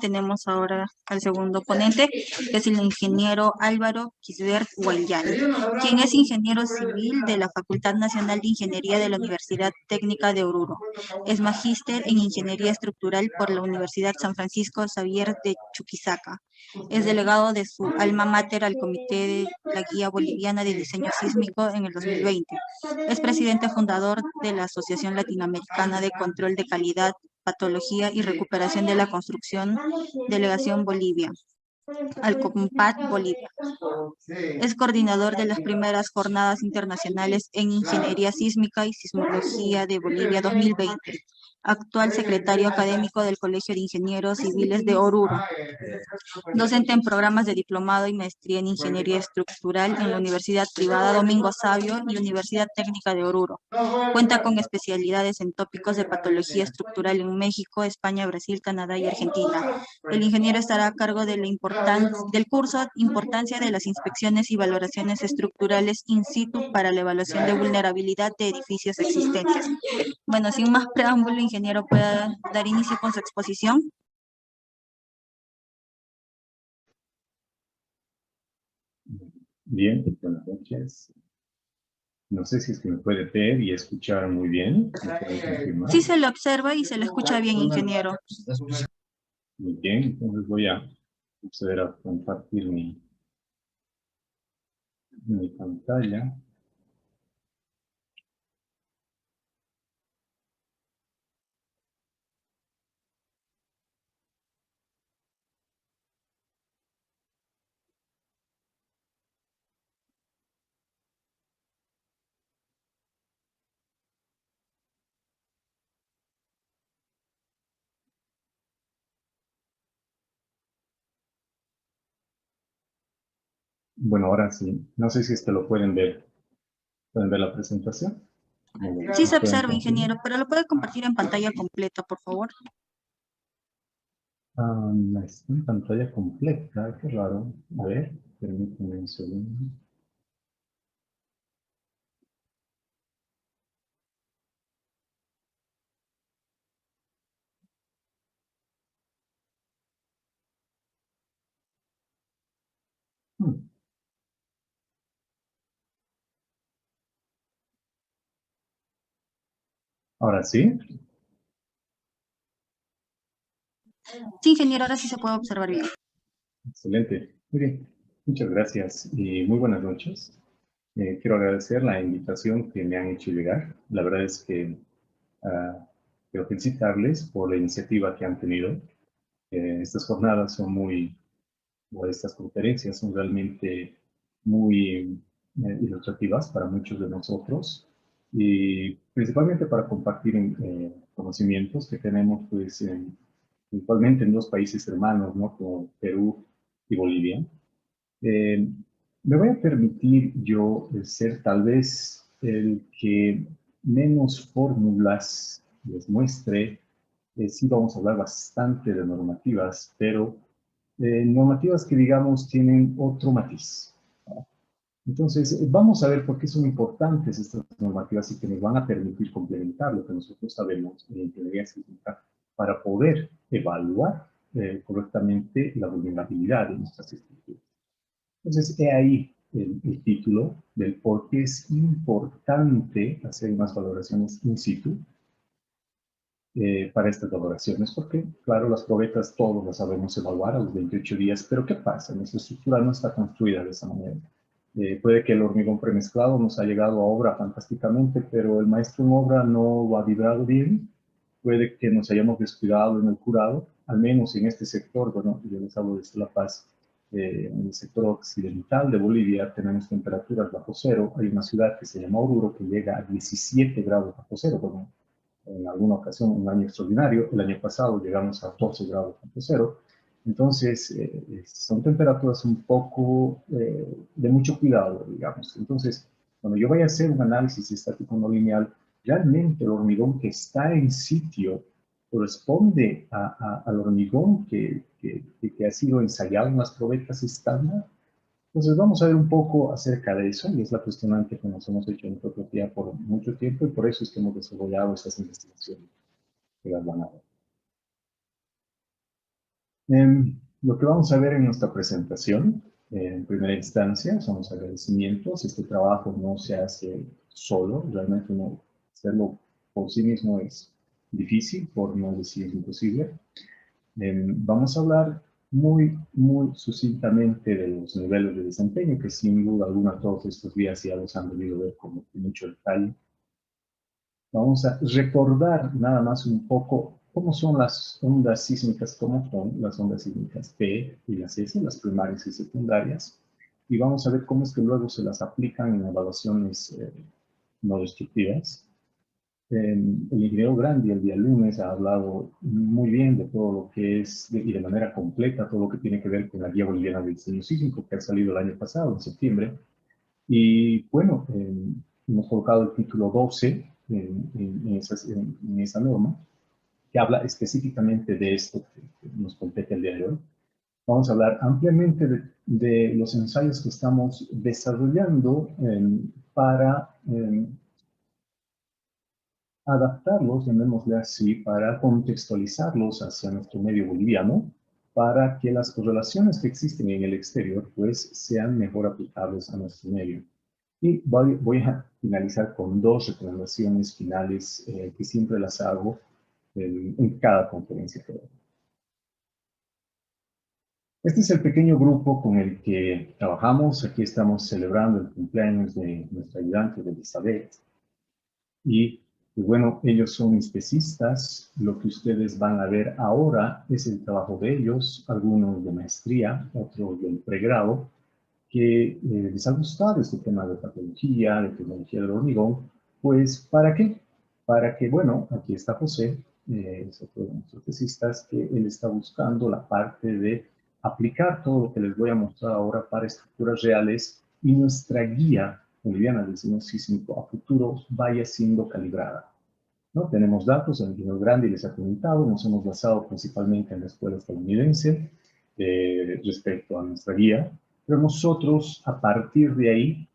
tenemos ahora al segundo ponente, que es el ingeniero Álvaro Kisbert Guayani, quien es ingeniero civil de la Facultad Nacional de Ingeniería de la Universidad Técnica de Oruro. Es magíster en Ingeniería Estructural por la Universidad San Francisco Xavier de Chuquisaca. Es delegado de su alma mater al Comité de la Guía Boliviana de Diseño Sísmico en el 2020. Es presidente fundador de la Asociación Latinoamericana de Control de Calidad, Patología y Recuperación de la Construcción, Delegación Bolivia, al COMPAT Bolivia. Es coordinador de las primeras jornadas internacionales en Ingeniería Sísmica y Sismología de Bolivia 2020. Actual secretario académico del Colegio de Ingenieros Civiles de Oruro. Docente en programas de diplomado y maestría en Ingeniería Estructural en la Universidad Privada Domingo Savio y Universidad Técnica de Oruro. Cuenta con especialidades en tópicos de patología estructural en México, España, Brasil, Canadá y Argentina. El ingeniero estará a cargo de del curso Importancia de las inspecciones y valoraciones estructurales in situ para la evaluación de vulnerabilidad de edificios existentes. Bueno, sin más preámbulo, ingeniero, ¿puede dar inicio con su exposición? Bien, buenas noches. No sé si es que me puede ver y escuchar muy bien. Sí, se le observa y se le escucha bien, ingeniero. Muy bien, entonces voy a proceder a compartir mi pantalla. Bueno, ahora sí. No sé si es que lo pueden ver. ¿Pueden ver la presentación? Sí se observa, ingeniero, pero lo puede compartir en pantalla completa, por favor. Está en pantalla completa, qué raro. A ver, permítanme un segundo. Ahora sí. Sí, ingeniero, ahora sí se puede observar bien. Excelente. Muy bien. Muchas gracias y muy buenas noches. Quiero agradecer la invitación que me han hecho llegar. La verdad es que quiero felicitarles por la iniciativa que han tenido. Estas jornadas son o estas conferencias son realmente muy ilustrativas para muchos de nosotros y principalmente para compartir conocimientos que tenemos pues principalmente en dos países hermanos, ¿no? Como Perú y Bolivia. Eh, Me voy a permitir yo ser tal vez el que menos fórmulas les muestre. Sí vamos a hablar bastante de normativas, pero normativas que digamos tienen otro matiz. Entonces, vamos a ver por qué son importantes estas normativas y que nos van a permitir complementar lo que nosotros sabemos en ingeniería sísmica para poder evaluar correctamente la vulnerabilidad de nuestras estructuras. Entonces, he ahí el título del por qué es importante hacer unas valoraciones in situ para estas valoraciones, porque, claro, las probetas todos las sabemos evaluar a los 28 días, pero ¿qué pasa? Nuestra estructura no está construida de esa manera. Puede que el hormigón premezclado nos ha llegado a obra fantásticamente, pero el maestro en obra no lo ha vibrado bien. Puede que nos hayamos descuidado en el curado, al menos en este sector, bueno, yo les hablo desde La Paz, en el sector occidental de Bolivia tenemos temperaturas bajo cero. Hay una ciudad que se llama Oruro que llega a 17 grados bajo cero. Bueno, en alguna ocasión, un año extraordinario. El año pasado llegamos a 12 grados bajo cero. Entonces, son temperaturas un poco de mucho cuidado, digamos. Entonces, cuando yo voy a hacer un análisis estático no lineal, realmente el hormigón que está en sitio corresponde al hormigón que ha sido ensayado en las probetas estándar. Entonces vamos a ver un poco acerca de eso, y es la cuestionante que nos hemos hecho en Entropía por mucho tiempo, y por eso es que hemos desarrollado estas investigaciones que las van a ver. Lo que vamos a ver en nuestra presentación, en primera instancia, son los agradecimientos. Este trabajo no se hace solo, realmente uno hacerlo por sí mismo es difícil, por no decir imposible. Vamos a hablar muy sucintamente de los niveles de desempeño, que sin duda alguna todos estos días ya los han debido ver con mucho detalle. Vamos a recordar nada más un poco cómo son las ondas sísmicas, cómo son las ondas sísmicas P y las S, las primarias y secundarias, y vamos a ver cómo es que luego se las aplican en evaluaciones no destructivas. El ingeniero Grandi el día lunes ha hablado muy bien de todo lo que es, y de manera completa, todo lo que tiene que ver con la Guía Boliviana del Diseño Sísmico, que ha salido el año pasado, en septiembre. Y bueno, hemos colocado el título 12 en esa norma, que habla específicamente de esto que nos compete el día de hoy. Vamos a hablar ampliamente de los ensayos que estamos desarrollando para adaptarlos, llamémosle así, para contextualizarlos hacia nuestro medio boliviano, para que las correlaciones que existen en el exterior pues sean mejor aplicables a nuestro medio. Y voy a finalizar con dos recomendaciones finales que siempre las hago en cada conferencia que doy. Este es el pequeño grupo con el que trabajamos. Aquí estamos celebrando el cumpleaños de nuestra ayudante, de Elizabeth. Y bueno, ellos son especistas. Lo que ustedes van a ver ahora es el trabajo de ellos, algunos de maestría, otros del pregrado, que les ha gustado este tema de patología, de tecnología del hormigón. Pues, ¿para qué? Para que, bueno, aquí está José, es otro de nuestros tesistas, que él está buscando la parte de aplicar todo lo que les voy a mostrar ahora para estructuras reales, y nuestra guía boliviana del diseño sísmico a futuro vaya siendo calibrada, ¿no? Tenemos datos, el ingeniero Grandi les ha comentado, nos hemos basado principalmente en la escuela estadounidense respecto a nuestra guía, pero nosotros a partir de ahí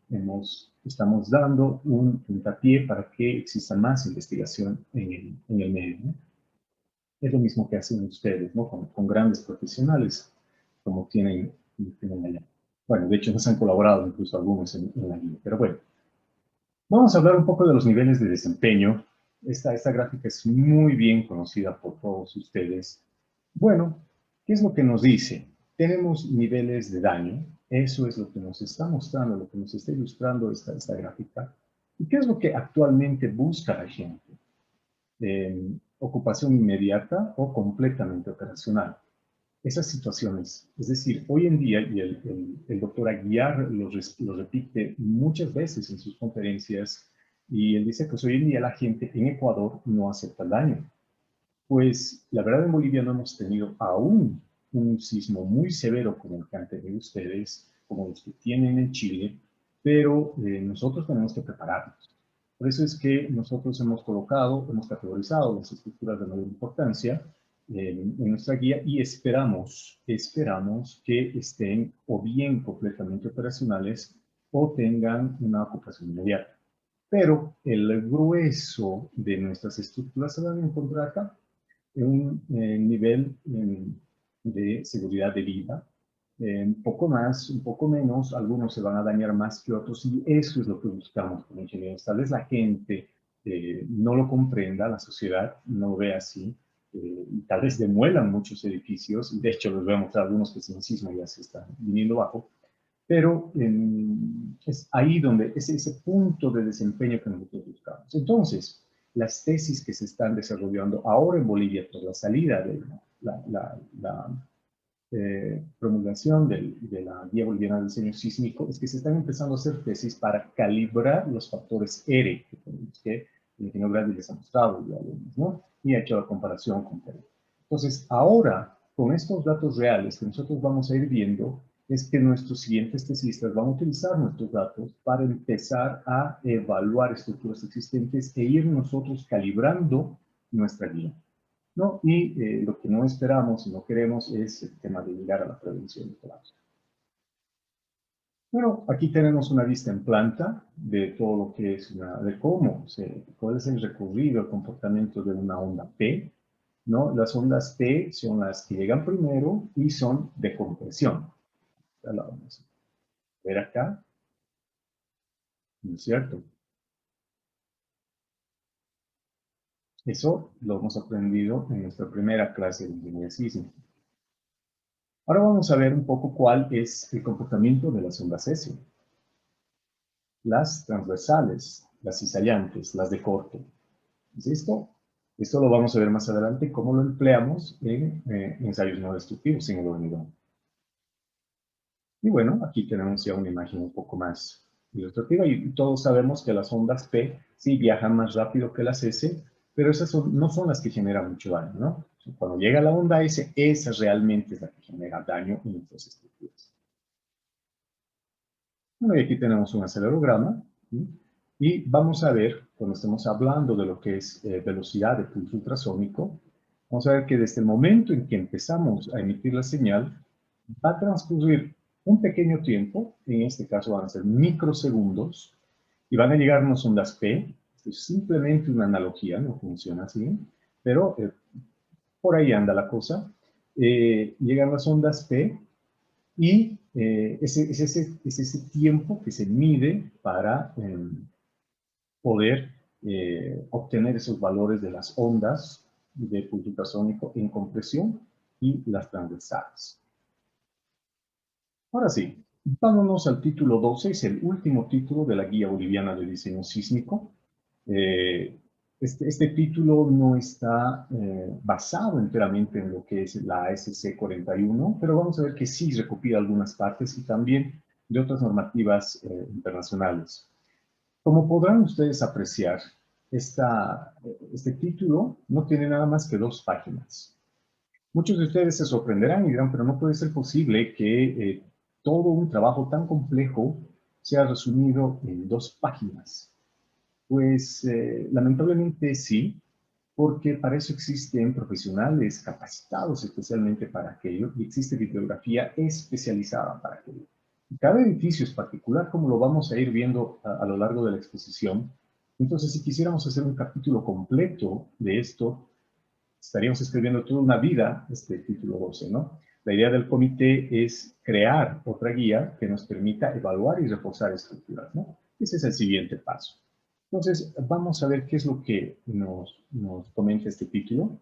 estamos dando un puntapié para que exista más investigación en el medio, ¿no? Es lo mismo que hacen ustedes, ¿no? Con grandes profesionales como tienen allá. Bueno, de hecho nos han colaborado incluso algunos en la guía, pero bueno. Vamos a hablar un poco de los niveles de desempeño. Esta gráfica es muy bien conocida por todos ustedes. Bueno, ¿qué es lo que nos dice? Tenemos niveles de daño. Eso es lo que nos está mostrando, lo que nos está ilustrando esta gráfica. ¿Y qué es lo que actualmente busca la gente? Ocupación inmediata o completamente operacional. Esas situaciones, es decir, hoy en día, y el doctor Aguiar lo repite muchas veces en sus conferencias, y él dice, pues hoy en día la gente en Ecuador no acepta el daño. Pues la verdad en Bolivia no hemos tenido aún un sismo muy severo como el que han tenido ustedes, como los que tienen en Chile, pero nosotros tenemos que prepararnos. Por eso es que nosotros hemos categorizado las estructuras de mayor importancia en nuestra guía, y esperamos que estén o bien completamente operacionales o tengan una ocupación inmediata. Pero el grueso de nuestras estructuras se van a encontrar acá, en un nivel de seguridad de vida. Un poco más, un poco menos, algunos se van a dañar más que otros, y eso es lo que buscamos como ingenieros. Tal vez la gente no lo comprenda, la sociedad no lo ve así, y tal vez demuelan muchos edificios, y de hecho les voy a mostrar algunos que sin sismo ya se están viniendo bajo, pero es ahí donde es ese punto de desempeño que nosotros buscamos. Entonces, las tesis que se están desarrollando ahora en Bolivia por la salida de la promulgación de la Guía Boliviana del Diseño Sísmico es que se están empezando a hacer tesis para calibrar los factores ERE, que el ingeniero Grandi les ha mostrado, ¿no? Y ha hecho la comparación con Perú. Entonces, ahora, con estos datos reales que nosotros vamos a ir viendo, es que nuestros siguientes tesistas van a utilizar nuestros datos para empezar a evaluar estructuras existentes e ir nosotros calibrando nuestra guía, ¿no? Y lo que no esperamos y no queremos es el tema de llegar a la prevención de colapso. Bueno, aquí tenemos una vista en planta de todo lo que es cuál es el recorrido, el comportamiento de una onda P. ¿no? Las ondas P son las que llegan primero y son de compresión. Ya la vamos a ver acá, ¿no es cierto? Eso lo hemos aprendido en nuestra primera clase de ingeniería sísmica. Ahora vamos a ver un poco cuál es el comportamiento de las ondas S. Las transversales, las cizallantes, las de corte. ¿Es esto? Esto lo vamos a ver más adelante, cómo lo empleamos en ensayos no destructivos en el hormigón. Y bueno, aquí tenemos ya una imagen un poco más ilustrativa y todos sabemos que las ondas P sí viajan más rápido que las S, pero esas no son las que generan mucho daño, ¿no? Cuando llega la onda S, esa realmente es la que genera daño en nuestras estructuras. Bueno, y aquí tenemos un acelerograma, ¿sí? Y vamos a ver, cuando estemos hablando de lo que es velocidad de pulso ultrasónico, vamos a ver que desde el momento en que empezamos a emitir la señal, va a transcurrir un pequeño tiempo, en este caso van a ser microsegundos, y van a llegar unas ondas P. Esto es simplemente una analogía, no funciona así, pero por ahí anda la cosa. Llegan las ondas P y es ese tiempo que se mide para poder obtener esos valores de las ondas de pulso ultrasónico en compresión y las transversales. Ahora sí, vámonos al título 12, es el último título de la Guía Boliviana de Diseño Sísmico. Este título no está basado enteramente en lo que es la ASC 41, pero vamos a ver que sí recopila algunas partes y también de otras normativas internacionales. Como podrán ustedes apreciar, este título no tiene nada más que 2 páginas. Muchos de ustedes se sorprenderán y dirán, pero no puede ser posible que todo un trabajo tan complejo sea resumido en 2 páginas. Pues lamentablemente sí, porque para eso existen profesionales capacitados especialmente para aquello y existe bibliografía especializada para aquello. Cada edificio es particular, como lo vamos a ir viendo a lo largo de la exposición. Entonces, si quisiéramos hacer un capítulo completo de esto, estaríamos escribiendo toda una vida este título 12, ¿no? La idea del comité es crear otra guía que nos permita evaluar y reforzar estructuras, ¿no? Ese es el siguiente paso. Entonces, vamos a ver qué es lo que nos comenta este título.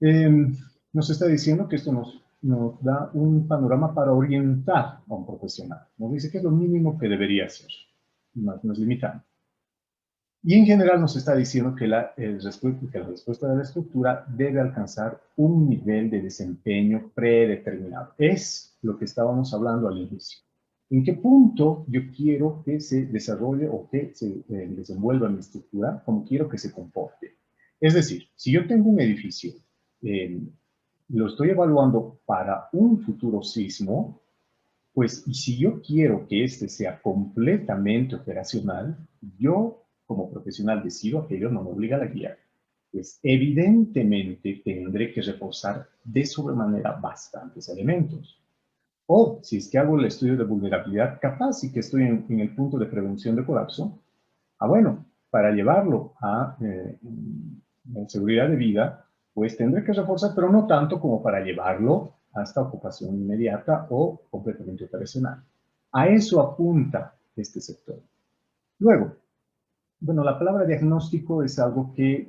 Nos está diciendo que esto nos da un panorama para orientar a un profesional. Nos dice que es lo mínimo que debería hacer. Nos limitan. Y en general nos está diciendo que la respuesta de la estructura debe alcanzar un nivel de desempeño predeterminado. Es lo que estábamos hablando al inicio. ¿En qué punto yo quiero que se desarrolle o que se desenvuelva mi estructura? ¿Cómo quiero que se comporte? Es decir, si yo tengo un edificio, lo estoy evaluando para un futuro sismo, pues si yo quiero que este sea completamente operacional, yo como profesional decido aquello, no me obliga a la guía, pues evidentemente tendré que reforzar de sobremanera bastantes elementos. O si es que hago el estudio de vulnerabilidad, capaz y que estoy en el punto de prevención de colapso, bueno, para llevarlo a seguridad de vida, pues tendré que reforzar, pero no tanto como para llevarlo hasta ocupación inmediata o completamente operacional. A eso apunta este sector. Luego, bueno, la palabra diagnóstico es algo que,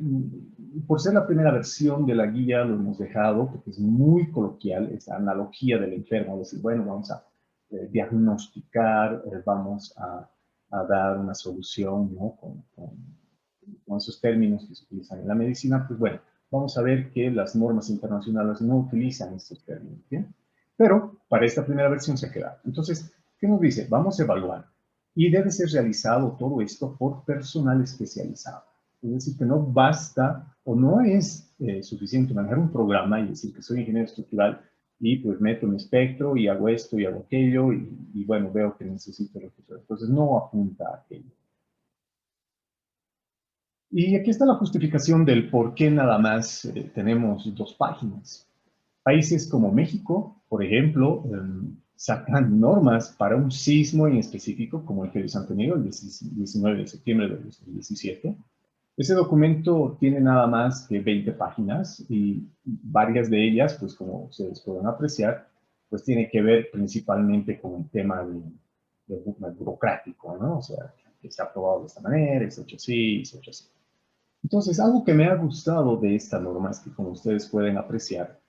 por ser la primera versión de la guía, lo hemos dejado, porque es muy coloquial, esa analogía del enfermo, decir, bueno, vamos a diagnosticar, vamos a dar una solución, ¿no? Con esos términos que se utilizan en la medicina, pues bueno, vamos a ver que las normas internacionales no utilizan estos términos, ¿bien? Pero para esta primera versión se ha quedado. Entonces, ¿qué nos dice? Vamos a evaluar. Y debe ser realizado todo esto por personal especializado. Es decir, que no basta o no es suficiente manejar un programa y decir que soy ingeniero estructural y pues meto un espectro y hago esto y hago aquello y bueno, veo que necesito recursos. Entonces no apunta a aquello. Y aquí está la justificación del por qué nada más tenemos 2 páginas. Países como México, por ejemplo, sacan normas para un sismo en específico, como el que les han tenido el 19 de septiembre de 2017. Ese documento tiene nada más que 20 páginas y varias de ellas, pues como ustedes pueden apreciar, pues tiene que ver principalmente con el tema de burocrático, ¿no? O sea, que se ha aprobado de esta manera, es hecho así, es hecho así. Entonces, algo que me ha gustado de esta norma es que, como ustedes pueden apreciar,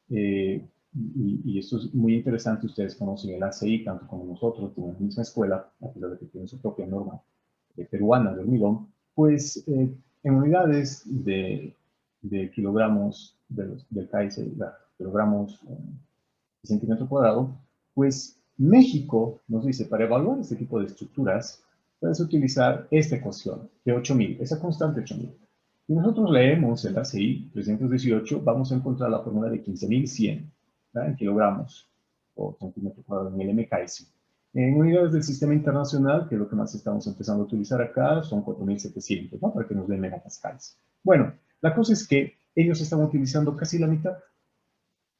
y esto es muy interesante, ustedes conocen el ACI, tanto como nosotros, en la misma escuela, a pesar de que tienen su propia norma peruana de hormigón, pues en unidades de kilogramos del KS, kilogramos de centímetro cuadrado, pues México nos dice, para evaluar este tipo de estructuras, puedes utilizar esta ecuación de 8000, esa constante 8000. Si nosotros leemos el ACI 318, vamos a encontrar la fórmula de 15100 en kilogramos o centímetro cuadrado en el MKS. En unidades del sistema internacional, que es lo que más estamos empezando a utilizar acá, son 4700, ¿no? Para que nos den megapascales. Bueno, la cosa es que ellos están utilizando casi la mitad.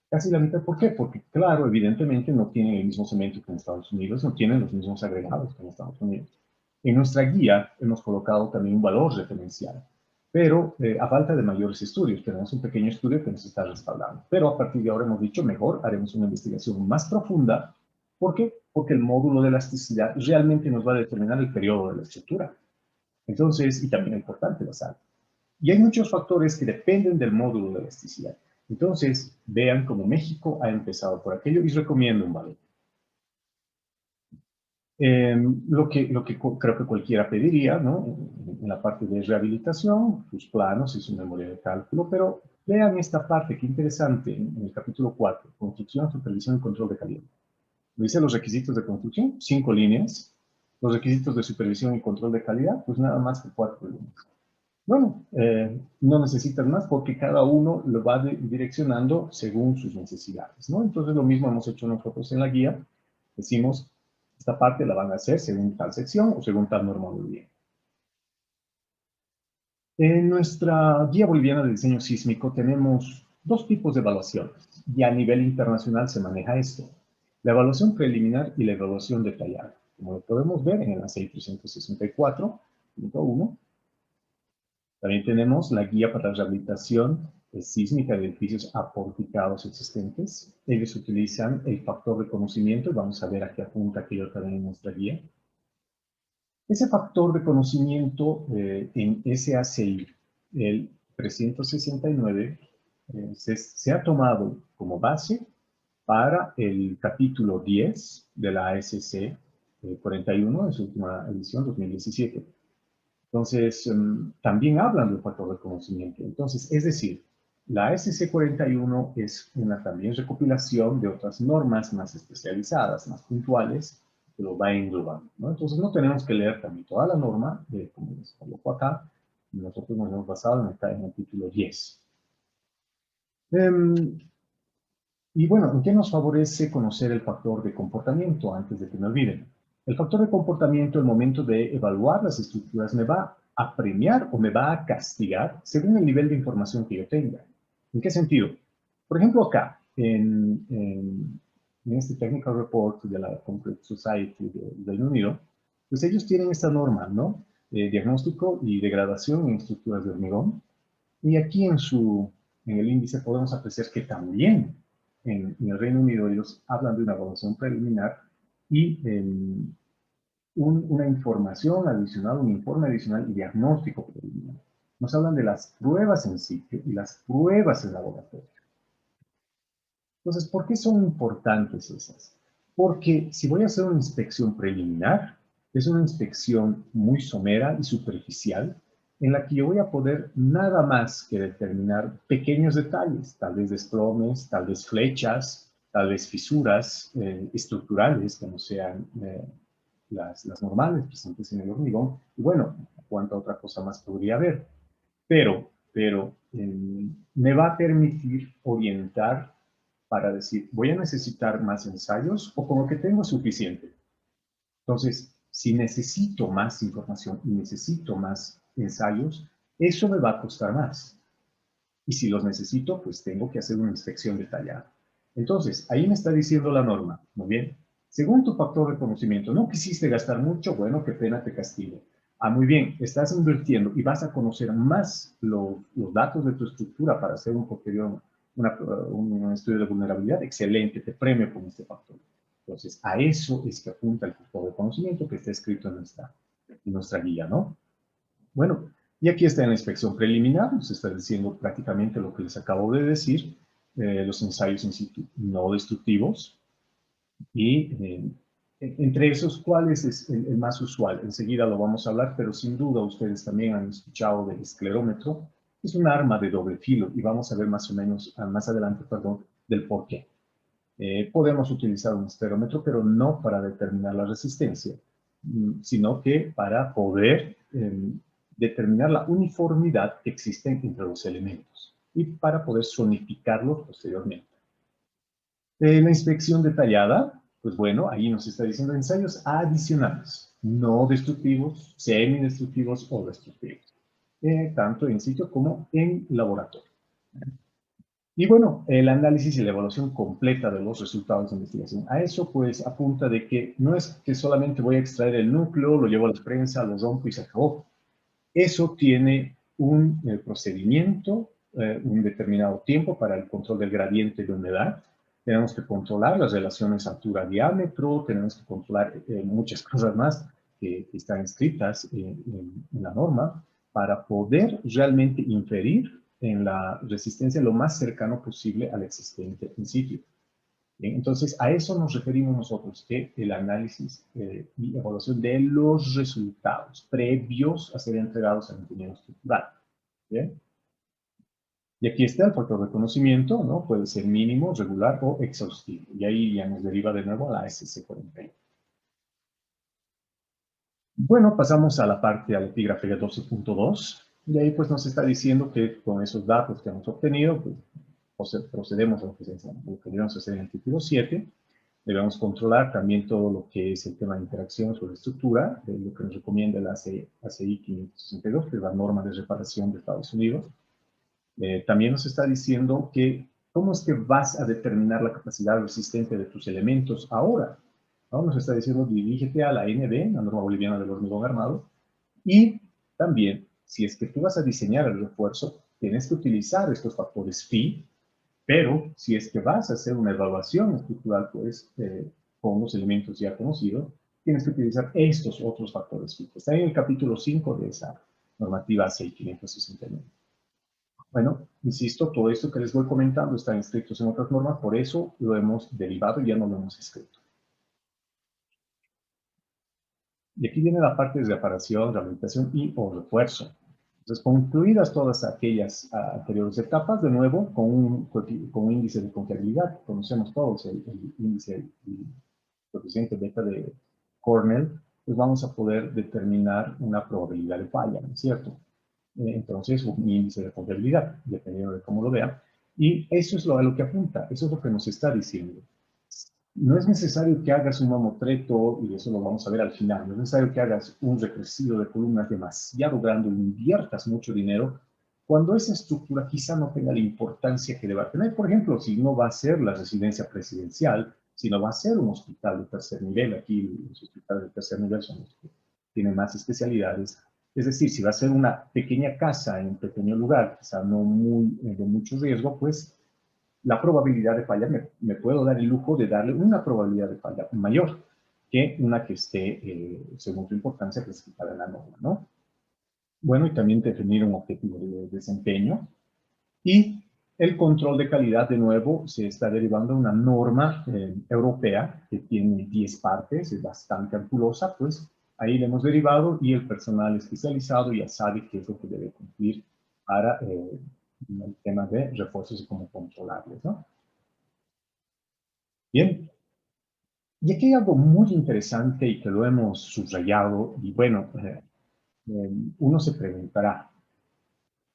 Casi la mitad, ¿por qué? Porque, claro, evidentemente no tienen el mismo cemento que en Estados Unidos, no tienen los mismos agregados que en Estados Unidos. En nuestra guía hemos colocado también un valor referencial, pero a falta de mayores estudios, tenemos un pequeño estudio que nos está respaldando. Pero a partir de ahora hemos dicho, mejor haremos una investigación más profunda. ¿Por qué? Porque el módulo de elasticidad realmente nos va a determinar el periodo de la estructura. Entonces, y también importante, la sal. Y hay muchos factores que dependen del módulo de elasticidad. Entonces, vean cómo México ha empezado por aquello y recomiendo un valor. Lo que creo que cualquiera pediría, ¿no? En la parte de rehabilitación, sus planos y su memoria de cálculo, pero vean esta parte, qué interesante, en el capítulo 4, construcción, supervisión y control de calidad. Dice los requisitos de construcción, 5 líneas. Los requisitos de supervisión y control de calidad, pues nada más que 4 líneas. Bueno, no necesitan más porque cada uno lo va direccionando según sus necesidades, ¿no? Entonces lo mismo hemos hecho nosotros en la guía. Decimos, esta parte la van a hacer según tal sección o según tal norma boliviana. En nuestra guía boliviana de diseño sísmico tenemos dos tipos de evaluaciones y a nivel internacional se maneja esto. La evaluación preliminar y la evaluación detallada. Como lo podemos ver en el ACI 364.1, también tenemos la guía para la rehabilitación sísmica de edificios aporticados existentes. Ellos utilizan el factor de conocimiento, y vamos a ver a qué apunta aquello también en nuestra guía. Ese factor de conocimiento en SACI, el 369, se ha tomado como base para el capítulo 10 de la ASC 41, en su última edición, 2017. Entonces, también hablan del factor de conocimiento. Entonces, es decir, la SC41 es una también recopilación de otras normas más especializadas, más puntuales, que lo va englobando, ¿no? Entonces, no tenemos que leer también toda la norma, como les coloco acá, nosotros nos hemos basado en el título 10. Y bueno, ¿en qué nos favorece conocer el factor de comportamiento? Antes de que me olviden. El factor de comportamiento, el momento de evaluar las estructuras, me va a premiar o me va a castigar según el nivel de información que yo tenga. ¿En qué sentido? Por ejemplo, acá, en este Technical Report de la Concrete Society del Reino Unido, pues ellos tienen esta norma, ¿no? Diagnóstico y degradación en estructuras de hormigón. Y aquí en el índice podemos apreciar que también en el Reino Unido ellos hablan de una evaluación preliminar y una información adicional, un informe adicional y diagnóstico preliminar. Nos hablan de las pruebas en sitio y las pruebas en laboratorio. Entonces, ¿por qué son importantes esas? Porque si voy a hacer una inspección preliminar, es una inspección muy somera y superficial, en la que yo voy a poder nada más que determinar pequeños detalles, tal vez desplomes, tal vez flechas, tal vez fisuras estructurales que no sean las normales presentes en el hormigón. Y bueno, cuánta otra cosa más podría haber. Pero me va a permitir orientar para decir, voy a necesitar más ensayos o con lo que tengo es suficiente. Entonces, si necesito más información y necesito más ensayos, eso me va a costar más. Y si los necesito, pues tengo que hacer una inspección detallada. Entonces, ahí me está diciendo la norma, muy bien. Según tu factor de conocimiento, no quisiste gastar mucho, bueno, qué pena, te castigo. Muy bien, estás invirtiendo y vas a conocer más los datos de tu estructura para hacer un posterior, un estudio de vulnerabilidad. Excelente, te premio con este factor. Entonces, a eso es que apunta el factor de conocimiento que está escrito en nuestra guía, ¿no? Bueno, y aquí está en la inspección preliminar, nos está diciendo prácticamente lo que les acabo de decir, los ensayos in situ no destructivos, y entre esos, ¿cuál es el más usual? Enseguida lo vamos a hablar, pero sin duda ustedes también han escuchado del esclerómetro. Es un arma de doble filo y vamos a ver más o menos, más adelante, perdón, del por qué. Podemos utilizar un esclerómetro, pero no para determinar la resistencia, sino que para poder determinar la uniformidad que existe entre los elementos y para poder zonificarlos posteriormente. La inspección detallada, pues bueno, ahí nos está diciendo ensayos adicionales, no destructivos, semidestructivos o destructivos, tanto in situ como en laboratorio. Y bueno, el análisis y la evaluación completa de los resultados de investigación. A eso pues apunta de que no es que solamente voy a extraer el núcleo, lo llevo a la prensa, lo rompo y se acabó. Eso tiene un procedimiento, un determinado tiempo para el control del gradiente de humedad. Tenemos que controlar las relaciones altura-diámetro, tenemos que controlar muchas cosas más que están escritas en la norma para poder realmente inferir en la resistencia lo más cercano posible al existente in situ. Bien, entonces, a eso nos referimos nosotros, que el análisis y evaluación de los resultados previos a ser entregados al ingeniero estructural. Bien. Y aquí está el factor de conocimiento, ¿no? Puede ser mínimo, regular o exhaustivo. Y ahí ya nos deriva de nuevo a la SC41. Bueno, pasamos a la parte, al epígrafe 12.2. Y ahí pues nos está diciendo que con esos datos que hemos obtenido, pues procedemos a lo que debemos hacer en el título 7. Debemos controlar también todo lo que es el tema de interacción sobre estructura, lo que nos recomienda la ACI 562, que es la norma de reparación de Estados Unidos. También nos está diciendo que cómo es que vas a determinar la capacidad resistente de tus elementos ahora, ¿no? Nos está diciendo dirígete a la NB, la norma boliviana del hormigón armado, y también, si es que tú vas a diseñar el refuerzo, tienes que utilizar estos factores phi, pero si es que vas a hacer una evaluación estructural, pues, con los elementos ya conocidos, tienes que utilizar estos otros factores phi. Está en el capítulo 5 de esa normativa 6569. Bueno, insisto, todo esto que les voy comentando está inscrito en otras normas, por eso lo hemos derivado y ya no lo hemos escrito. Y aquí viene la parte de reparación, rehabilitación y o refuerzo. Entonces, concluidas todas aquellas anteriores etapas, de nuevo, con un índice de confiabilidad, conocemos todos el índice, el coeficiente beta de Cornell, pues vamos a poder determinar una probabilidad de falla, ¿no es cierto? Entonces, un índice de confiabilidad, dependiendo de cómo lo vean. Y eso es a lo que apunta, eso es lo que nos está diciendo. No es necesario que hagas un mamotreto, y eso lo vamos a ver al final, no es necesario que hagas un recorrido de columnas demasiado grande, inviertas mucho dinero, cuando esa estructura quizá no tenga la importancia que deba tener. Por ejemplo, si no va a ser la residencia presidencial, si no va a ser un hospital de tercer nivel, aquí los hospitales de tercer nivel son los que tienen más especialidades. Es decir, si va a ser una pequeña casa en un pequeño lugar, quizá no de mucho riesgo, pues la probabilidad de falla, me puedo dar el lujo de darle una probabilidad de falla mayor que una que esté, según su importancia, clasificada en la norma, ¿no? Bueno, y también definir un objetivo de desempeño. Y el control de calidad, de nuevo, se está derivando de una norma europea que tiene 10 partes, es bastante ampulosa, pues ahí le hemos derivado y el personal especializado ya sabe qué es lo que debe cumplir para el tema de refuerzos y cómo controlarlos, ¿no? Bien, y aquí hay algo muy interesante y que lo hemos subrayado, y bueno, uno se preguntará,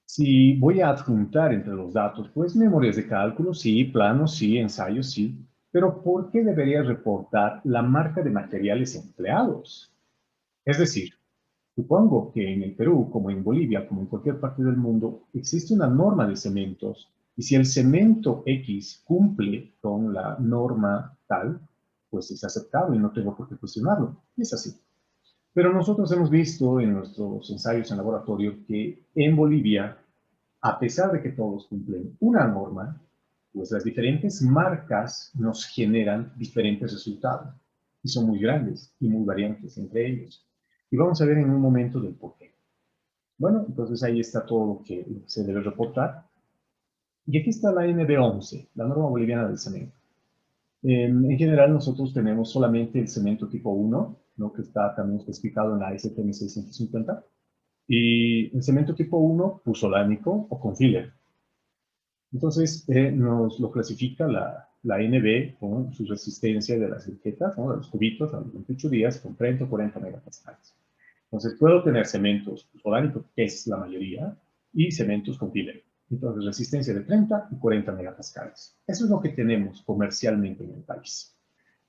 si voy a adjuntar entre los datos, pues memorias de cálculo, sí, planos, sí, ensayos, sí, pero ¿por qué debería reportar la marca de materiales empleados? Es decir, supongo que en el Perú, como en Bolivia, como en cualquier parte del mundo, existe una norma de cementos, y si el cemento X cumple con la norma tal, pues es aceptable y no tengo por qué cuestionarlo. Es así. Pero nosotros hemos visto en nuestros ensayos en laboratorio que en Bolivia, a pesar de que todos cumplen una norma, pues las diferentes marcas nos generan diferentes resultados. Y son muy grandes y muy variantes entre ellos. Y vamos a ver en un momento del por qué. Bueno, entonces ahí está todo lo que se debe reportar. Y aquí está la NB11, la norma boliviana del cemento. En general, nosotros tenemos solamente el cemento tipo 1, ¿no? Que está también especificado en la STM 650. Y el cemento tipo 1, pusolánico o con filler. Entonces, nos lo clasifica la NB con su resistencia de las etiquetas, ¿no? De los cubitos a los 28 días con 30 o 40 megapascales. Entonces, puedo tener cementos pusolánicos, que es la mayoría, y cementos con filler. Entonces, resistencia de 30 y 40 megapascales. Eso es lo que tenemos comercialmente en el país.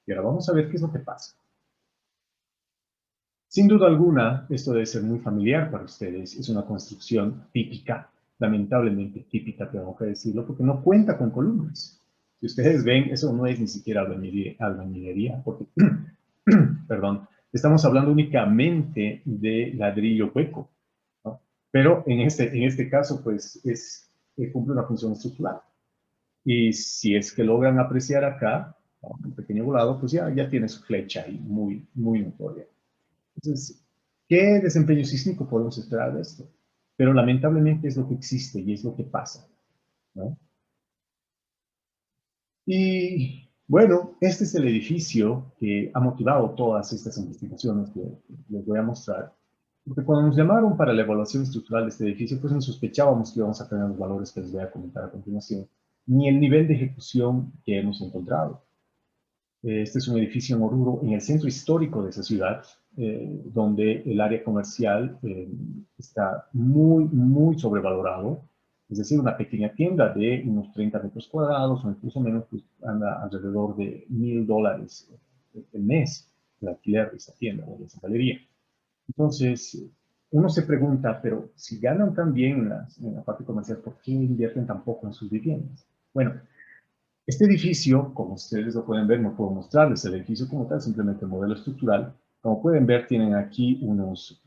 Y ahora vamos a ver qué es lo que pasa. Sin duda alguna, esto debe ser muy familiar para ustedes. Es una construcción típica, lamentablemente típica, tengo que decirlo, porque no cuenta con columnas. Si ustedes ven, eso no es ni siquiera albañilería, porque, perdón, estamos hablando únicamente de ladrillo hueco, ¿no? Pero en este caso, pues, cumple una función estructural. Y si es que logran apreciar acá, un pequeño volado, pues ya tiene su flecha ahí muy, muy notoria. Entonces, ¿qué desempeño sísmico podemos esperar de esto? Pero lamentablemente es lo que existe y es lo que pasa, ¿no? Y bueno, este es el edificio que ha motivado todas estas investigaciones que les voy a mostrar. Porque cuando nos llamaron para la evaluación estructural de este edificio, pues no sospechábamos que íbamos a tener los valores que les voy a comentar a continuación, ni el nivel de ejecución que hemos encontrado. Este es un edificio en Oruro, en el centro histórico de esa ciudad, donde el área comercial está muy, muy sobrevalorado. Es decir, una pequeña tienda de unos 30 metros cuadrados o incluso menos, pues anda alrededor de $1,000 el mes el alquiler de esa tienda o de esa galería. Entonces, uno se pregunta, pero si ganan tan bien en la parte comercial, ¿por qué invierten tan poco en sus viviendas? Bueno, este edificio, como ustedes lo pueden ver, no puedo mostrarles el edificio como tal, simplemente el modelo estructural. Como pueden ver, tienen aquí unos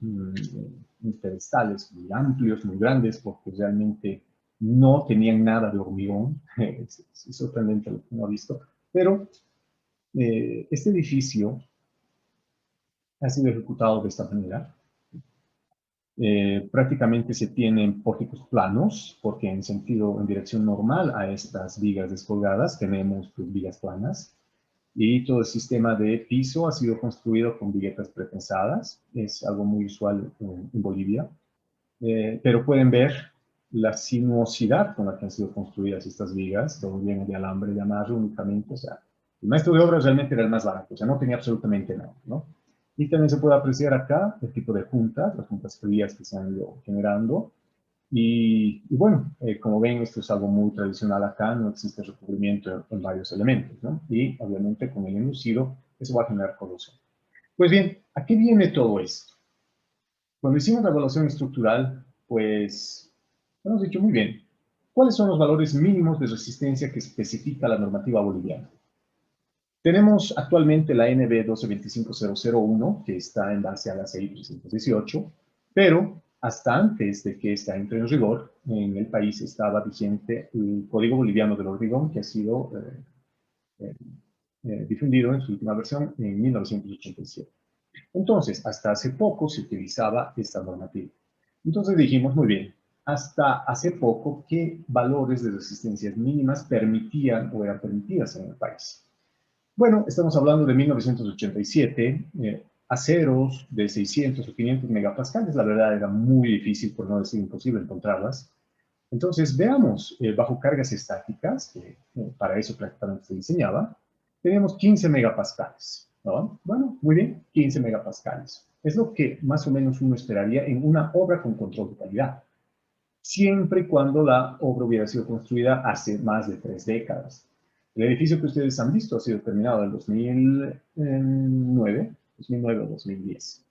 pedestales muy amplios, muy grandes, porque realmente no tenían nada de hormigón. Es sorprendente lo que uno ha visto. Pero este edificio ha sido ejecutado de esta manera. Prácticamente se tienen pórticos planos, porque en dirección normal a estas vigas descolgadas tenemos pues, vigas planas. Y todo el sistema de piso ha sido construido con viguetas prepensadas. Es algo muy usual en Bolivia. Pero pueden ver la sinuosidad con la que han sido construidas estas vigas, todo viene de alambre de amarre únicamente. O sea, el maestro de obra realmente era el más barato, o sea, no tenía absolutamente nada, ¿no? Y también se puede apreciar acá el tipo de juntas, las juntas frías que se han ido generando. Y bueno, como ven, esto es algo muy tradicional acá, no existe recubrimiento en varios elementos, ¿no? Y obviamente con el enlucido, eso va a generar corrosión. Pues bien, ¿a qué viene todo esto? Cuando hicimos la evaluación estructural, pues hemos dicho muy bien, ¿cuáles son los valores mínimos de resistencia que especifica la normativa boliviana? Tenemos actualmente la NB 1225001, que está en base a la CI 318, pero hasta antes de que esta entre en rigor, en el país estaba vigente el Código Boliviano del Hormigón, que ha sido difundido en su última versión en 1987. Entonces, hasta hace poco se utilizaba esta normativa. Entonces dijimos, muy bien, hasta hace poco, ¿qué valores de resistencias mínimas permitían o eran permitidas en el país? Bueno, estamos hablando de 1987, aceros de 600 o 500 megapascales, la verdad era muy difícil, por no decir imposible, encontrarlas. Entonces, veamos, bajo cargas estáticas, que para eso prácticamente se diseñaba, tenemos 15 megapascales, ¿no? Bueno, muy bien, 15 megapascales. Es lo que más o menos uno esperaría en una obra con control de calidad, siempre y cuando la obra hubiera sido construida hace más de 3 décadas. El edificio que ustedes han visto ha sido terminado en 2009 o 2010,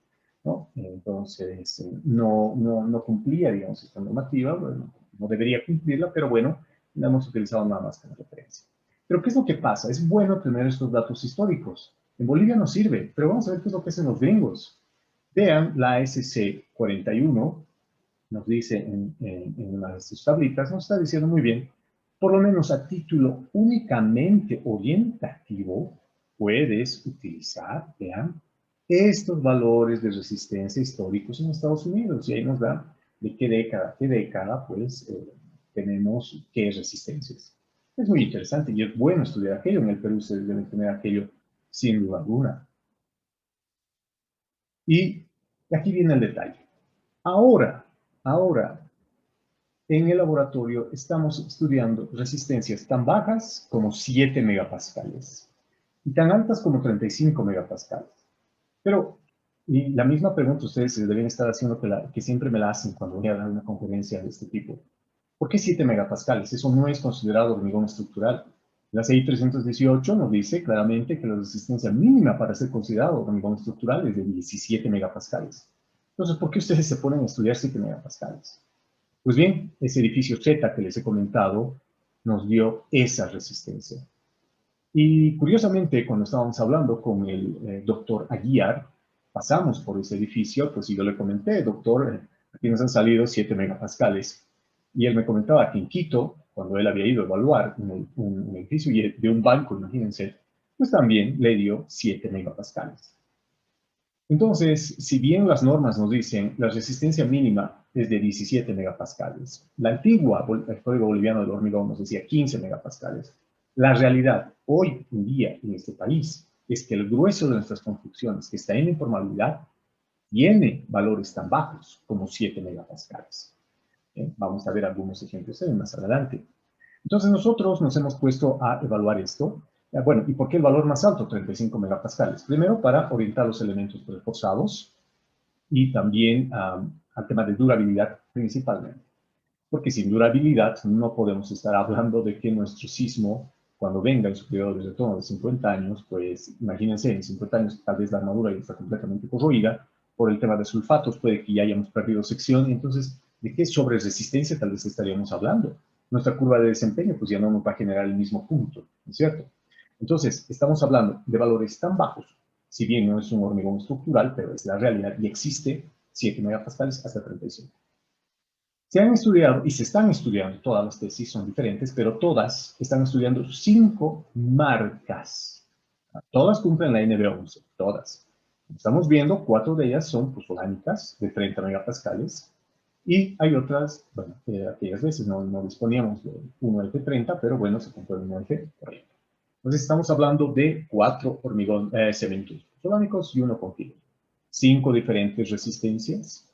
¿no? Entonces, no cumplía, digamos, esta normativa, bueno, no debería cumplirla, pero bueno, la hemos utilizado nada más como referencia. Pero ¿qué es lo que pasa? Es bueno tener estos datos históricos. En Bolivia no sirve, pero vamos a ver qué es lo que hacen los gringos. Vean la SC41, nos dice en una de sus tablitas, nos está diciendo muy bien, por lo menos a título únicamente orientativo, puedes utilizar, vean, estos valores de resistencia históricos en Estados Unidos. Y ahí nos da de qué década, pues, tenemos qué resistencias. Es muy interesante y es bueno estudiar aquello. En el Perú se debe tener aquello sin duda alguna. Y aquí viene el detalle. Ahora, en el laboratorio estamos estudiando resistencias tan bajas como 7 megapascales y tan altas como 35 megapascales. Pero, y la misma pregunta ustedes se deben estar haciendo que siempre me la hacen cuando voy a dar una conferencia de este tipo. ¿Por qué 7 megapascales? Eso no es considerado hormigón estructural. La CI 318 nos dice claramente que la resistencia mínima para ser considerado hormigón estructural es de 17 megapascales. Entonces, ¿por qué ustedes se ponen a estudiar 7 megapascales? Pues bien, ese edificio Z que les he comentado nos dio esa resistencia. Y curiosamente, cuando estábamos hablando con el doctor Aguiar, pasamos por ese edificio, pues yo le comenté, doctor, aquí nos han salido 7 megapascales. Y él me comentaba que en Quito, cuando él había ido a evaluar un edificio de un banco, imagínense, pues también le dio 7 megapascales. Entonces, si bien las normas nos dicen la resistencia mínima es de 17 megapascales, la antigua, el Código Boliviano del Hormigón nos decía 15 megapascales, la realidad hoy en día en este país es que el grueso de nuestras construcciones que está en informalidad tiene valores tan bajos como 7 megapascales. Vamos a ver algunos ejemplos más adelante. Entonces nosotros nos hemos puesto a evaluar esto. Bueno, ¿y por qué el valor más alto, 35 megapascales? Primero, para orientar los elementos reforzados y también al tema de durabilidad principalmente. Porque sin durabilidad no podemos estar hablando de que nuestro sismo, cuando venga en su periodo de retorno de 50 años, pues imagínense, en 50 años tal vez la armadura ya está completamente corroída, por el tema de sulfatos puede que ya hayamos perdido sección, y entonces, ¿de qué sobre resistencia tal vez estaríamos hablando? Nuestra curva de desempeño pues ya no nos va a generar el mismo punto, ¿no es cierto? Entonces, estamos hablando de valores tan bajos, si bien no es un hormigón estructural, pero es la realidad y existe 7 megapascales hasta 35. Se han estudiado y se están estudiando, todas las tesis son diferentes, pero todas están estudiando 5 marcas. Todas cumplen la NB11, todas. Estamos viendo 4 de ellas son pusolánicas de 30 megapascales y hay otras, bueno, aquellas veces no disponíamos de 1F30, pero bueno, se compró el 1F40. Entonces estamos hablando de 4 cementos pusolánicos y 1 continuo. 5 diferentes resistencias.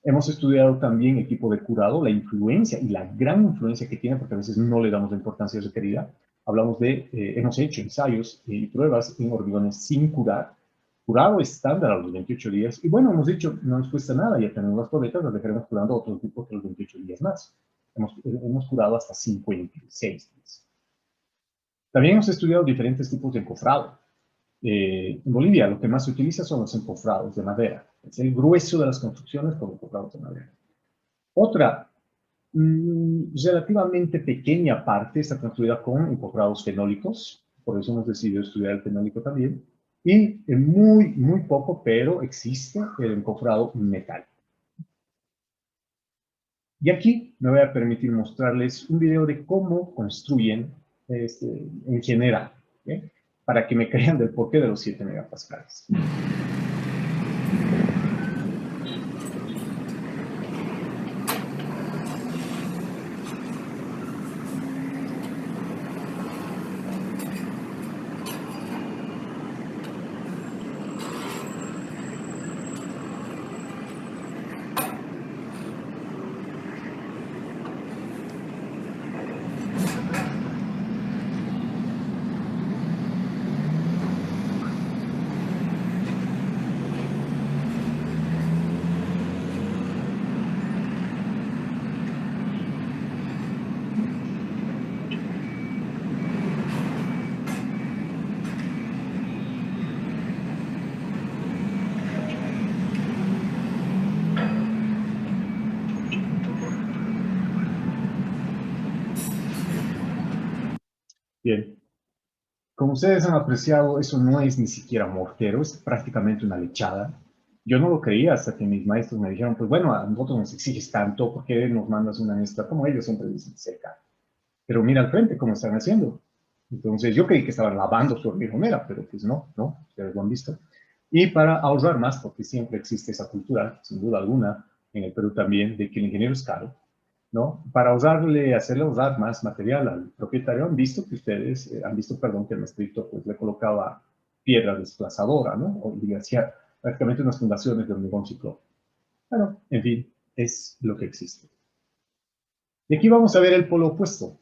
Hemos estudiado también equipo de curado, la influencia y la gran influencia que tiene, porque a veces no le damos la importancia requerida. Hablamos de, hemos hecho ensayos y pruebas en hormigones sin curar, curado estándar a los 28 días, y bueno, hemos dicho, no nos cuesta nada, ya tenemos las probetas, las dejaremos curando otro tipo que los 28 días más. Hemos curado hasta 56 días. También hemos estudiado diferentes tipos de encofrado. En Bolivia lo que más se utiliza son los encofrados de madera. Es el grueso de las construcciones con encofrados de madera. Otra relativamente pequeña parte está construida con encofrados fenólicos, por eso hemos decidido estudiar el fenólico también, y muy poco, pero existe el encofrado metálico. Y aquí me voy a permitir mostrarles un video de cómo construyen en general, ¿okay? Para que me crean del porqué de los 7 megapascales. Bien, como ustedes han apreciado, eso no es ni siquiera mortero, es prácticamente una lechada. Yo no lo creía hasta que mis maestros me dijeron, pues bueno, a nosotros nos exiges tanto, ¿por qué nos mandas una mezcla? Como ellos siempre dicen, seca. Pero mira al frente cómo están haciendo. Entonces yo creí que estaban lavando su hormigonera, pero pues no, ustedes lo han visto. Y para ahorrar más, porque siempre existe esa cultura, sin duda alguna, en el Perú también, de que el ingeniero es caro, ¿no? Para ahorrarle, hacerle ahorrar más material al propietario, han visto que ustedes, han visto, perdón, que el maestrito pues le colocaba piedra desplazadora, ¿no? O le hacía prácticamente unas fundaciones de hormigón ciclónico. Bueno, en fin, es lo que existe. Y aquí vamos a ver el polo opuesto.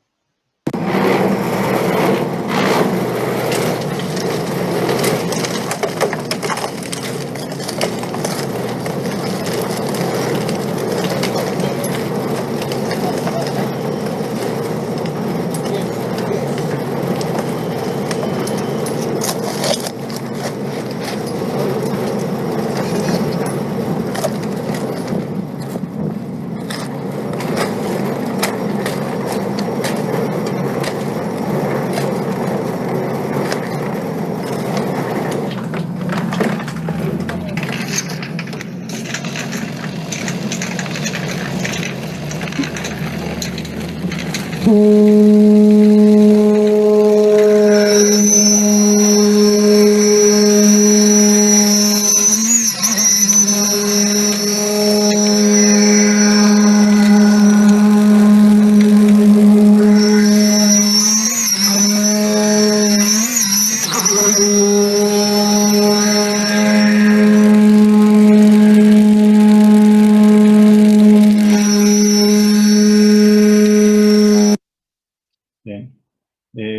Bien.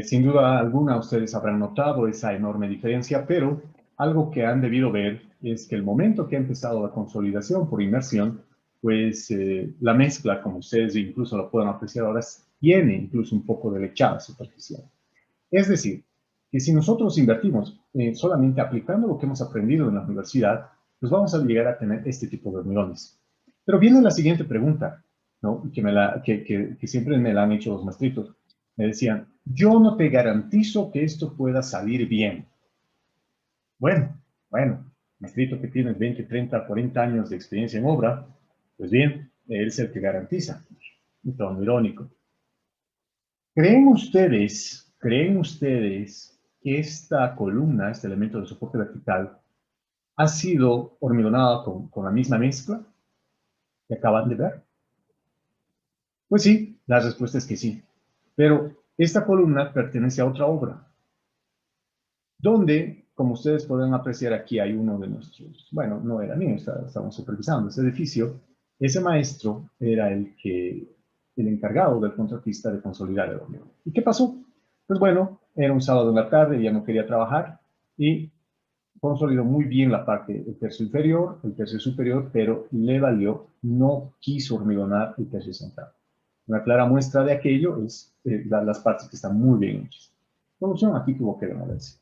Sin duda alguna ustedes habrán notado esa enorme diferencia, pero algo que han debido ver es que el momento que ha empezado la consolidación por inmersión, pues la mezcla, como ustedes incluso lo pueden apreciar ahora, tiene incluso un poco de lechada superficial. Es decir, que si nosotros invertimos solamente aplicando lo que hemos aprendido en la universidad, pues vamos a llegar a tener este tipo de hormigones. Pero viene la siguiente pregunta, ¿no? Que siempre me la han hecho los maestritos. Me decían, yo no te garantizo que esto pueda salir bien. Bueno, maestrito que tiene 20, 30, 40 años de experiencia en obra, pues bien, él es el que garantiza. Un tono irónico. ¿Creen ustedes que esta columna, este elemento de soporte vertical, ha sido hormigonada con la misma mezcla que acaban de ver? Pues sí, la respuesta es que sí. Pero esta columna pertenece a otra obra, donde, como ustedes pueden apreciar aquí, hay uno de nuestros, bueno, no era mío, estábamos supervisando ese edificio. Ese maestro era el encargado del contratista de consolidar el hormigón. ¿Y qué pasó? Pues bueno, era un sábado en la tarde, ya no quería trabajar y consolidó muy bien la parte del tercio inferior, el tercio superior, pero le valió, no quiso hormigonar el tercio central. Una clara muestra de aquello es las partes que están muy bien hechas. La solución aquí tuvo que demolerse.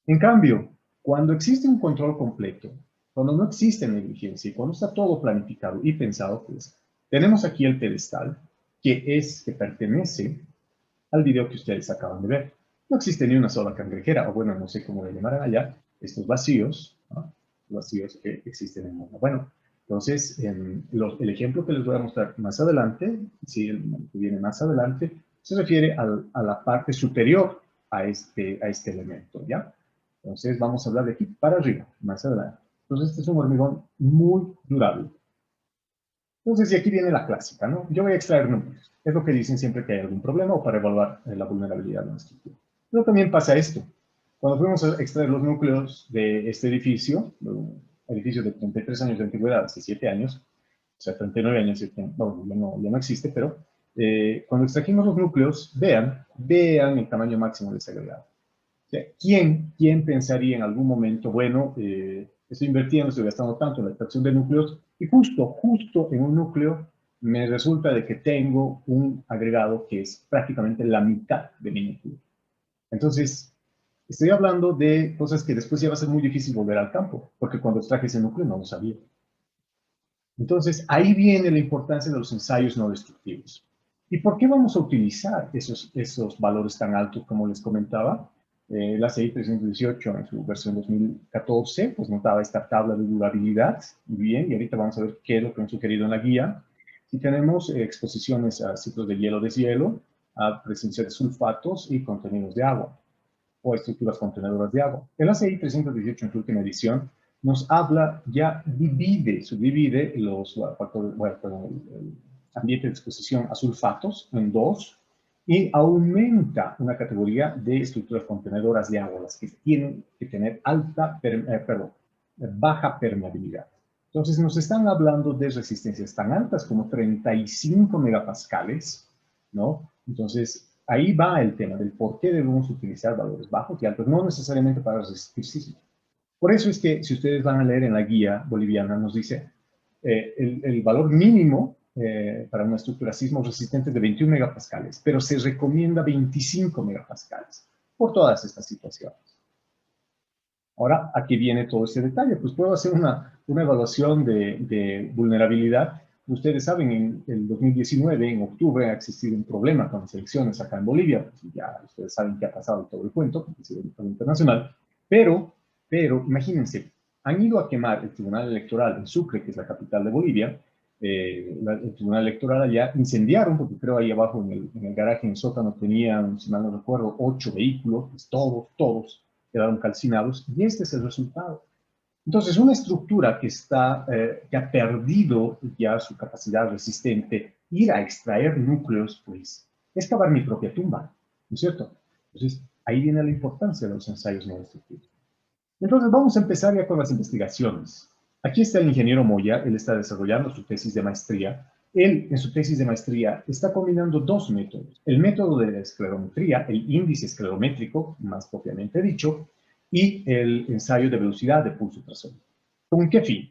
En cambio, cuando existe un control completo, cuando no existe negligencia y cuando está todo planificado y pensado, pues tenemos aquí el pedestal que pertenece al video que ustedes acaban de ver. No existe ni una sola cangrejera, o bueno, no sé cómo le llamarán allá, estos vacíos, ¿no? Vacíos que existen en el mundo. Bueno, entonces, el ejemplo que les voy a mostrar más adelante, sí, el que viene más adelante, se refiere a la parte superior a este elemento, ¿ya? Entonces, vamos a hablar de aquí para arriba, más adelante. Entonces, este es un hormigón muy durable. Entonces, y aquí viene la clásica, ¿no? Yo voy a extraer números. Es lo que dicen siempre que hay algún problema o para evaluar la vulnerabilidad de una estructura. Pero también pasa esto. Cuando fuimos a extraer los núcleos de este edificio, un edificio de 33 años de antigüedad, hace 7 años, o sea, 39 años, bueno, ya no existe, pero cuando extrajimos los núcleos, vean el tamaño máximo de ese agregado. O sea, ¿quién pensaría en algún momento, bueno, estoy invirtiendo, estoy gastando tanto en la extracción de núcleos y justo en un núcleo me resulta de que tengo un agregado que es prácticamente la mitad de mi núcleo? Entonces, estoy hablando de cosas que después ya va a ser muy difícil volver al campo, porque cuando extraje ese núcleo no lo sabía. Entonces, ahí viene la importancia de los ensayos no destructivos. ¿Y por qué vamos a utilizar esos valores tan altos como les comentaba? La CI 318 en su versión 2014 pues nos daba esta tabla de durabilidad. Muy bien, y ahorita vamos a ver qué es lo que han sugerido en la guía. Si tenemos exposiciones a ciclos de hielo-deshielo, a presencia de sulfatos y contenidos de agua, o estructuras contenedoras de agua. El ACI 318 en su última edición nos habla, ya subdivide los factores, el ambiente de exposición a sulfatos en dos y aumenta una categoría de estructuras contenedoras de agua, las que tienen que tener baja permeabilidad. Entonces nos están hablando de resistencias tan altas como 35 megapascales, ¿no? Entonces, ahí va el tema del por qué debemos utilizar valores bajos y altos, no necesariamente para resistir sismos. Por eso es que si ustedes van a leer en la guía boliviana, nos dice el valor mínimo para una estructura sismo resistente es de 21 megapascales, pero se recomienda 25 megapascales por todas estas situaciones. Ahora, aquí viene todo este detalle. Pues puedo hacer una evaluación de vulnerabilidad. Ustedes saben, en el 2019, en octubre, ha existido un problema con las elecciones acá en Bolivia. Pues ya ustedes saben qué ha pasado todo el cuento, porque ha sido un problema internacional. Pero, imagínense, han ido a quemar el Tribunal Electoral en Sucre, que es la capital de Bolivia. El Tribunal Electoral allá incendiaron, porque creo ahí abajo en el garaje, en el sótano, tenían, si mal no recuerdo, 8 vehículos, pues todos quedaron calcinados, y este es el resultado. Entonces, una estructura que ha perdido ya su capacidad resistente, ir a extraer núcleos, pues, es cavar mi propia tumba, ¿no es cierto? Entonces, ahí viene la importancia de los ensayos no destructivos. Entonces, vamos a empezar ya con las investigaciones. Aquí está el ingeniero Moya, él está desarrollando su tesis de maestría. Él, en su tesis de maestría, está combinando dos métodos. El método de la esclerometría, el índice esclerométrico, más propiamente dicho, y el ensayo de velocidad de pulso ultrasónico. ¿Con qué fin?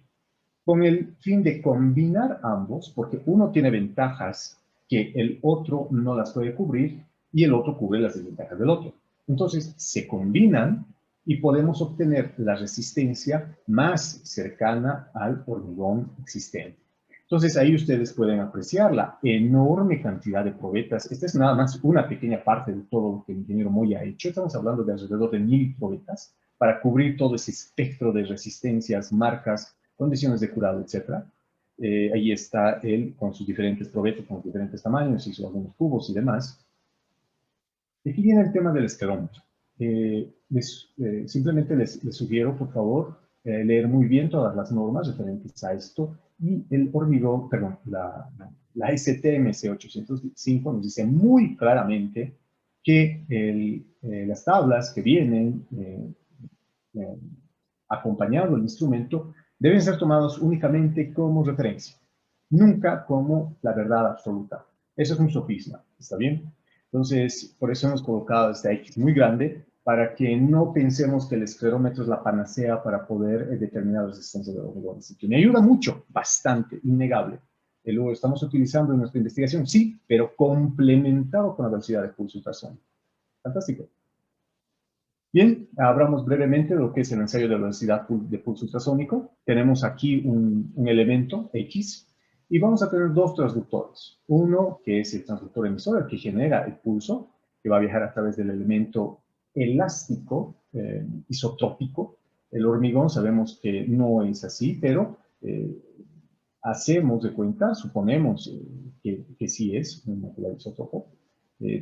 Con el fin de combinar ambos, porque uno tiene ventajas que el otro no las puede cubrir y el otro cubre las desventajas del otro. Entonces, se combinan y podemos obtener la resistencia más cercana al hormigón existente. Entonces, ahí ustedes pueden apreciar la enorme cantidad de probetas. Esta es nada más una pequeña parte de todo lo que el ingeniero Moya ha hecho. Estamos hablando de alrededor de 1000 probetas para cubrir todo ese espectro de resistencias, marcas, condiciones de curado, etc. Ahí está él con sus diferentes probetas, con diferentes tamaños, hizo algunos cubos y demás. Aquí viene el tema del esclerómetro. Simplemente les sugiero, por favor, leer muy bien todas las normas referentes a esto. Y el hormigón, perdón, la STMC 805 nos dice muy claramente que las tablas que vienen acompañando el instrumento deben ser tomados únicamente como referencia, nunca como la verdad absoluta. Eso es un sofisma, ¿está bien? Entonces, por eso hemos colocado esta X muy grande, para que no pensemos que el esclerómetro es la panacea para poder determinar la resistencia de los hormigones. Y que me ayuda mucho, bastante, innegable. Lo estamos utilizando en nuestra investigación, sí, pero complementado con la velocidad de pulso ultrasónico. Fantástico. Bien, hablamos brevemente de lo que es el ensayo de velocidad de pulso ultrasónico. Tenemos aquí un elemento X y vamos a tener dos transductores. Uno que es el transductor emisor, el que genera el pulso, que va a viajar a través del elemento elástico isotrópico. El hormigón sabemos que no es así, pero hacemos de cuenta, suponemos que sí es un material isótropo.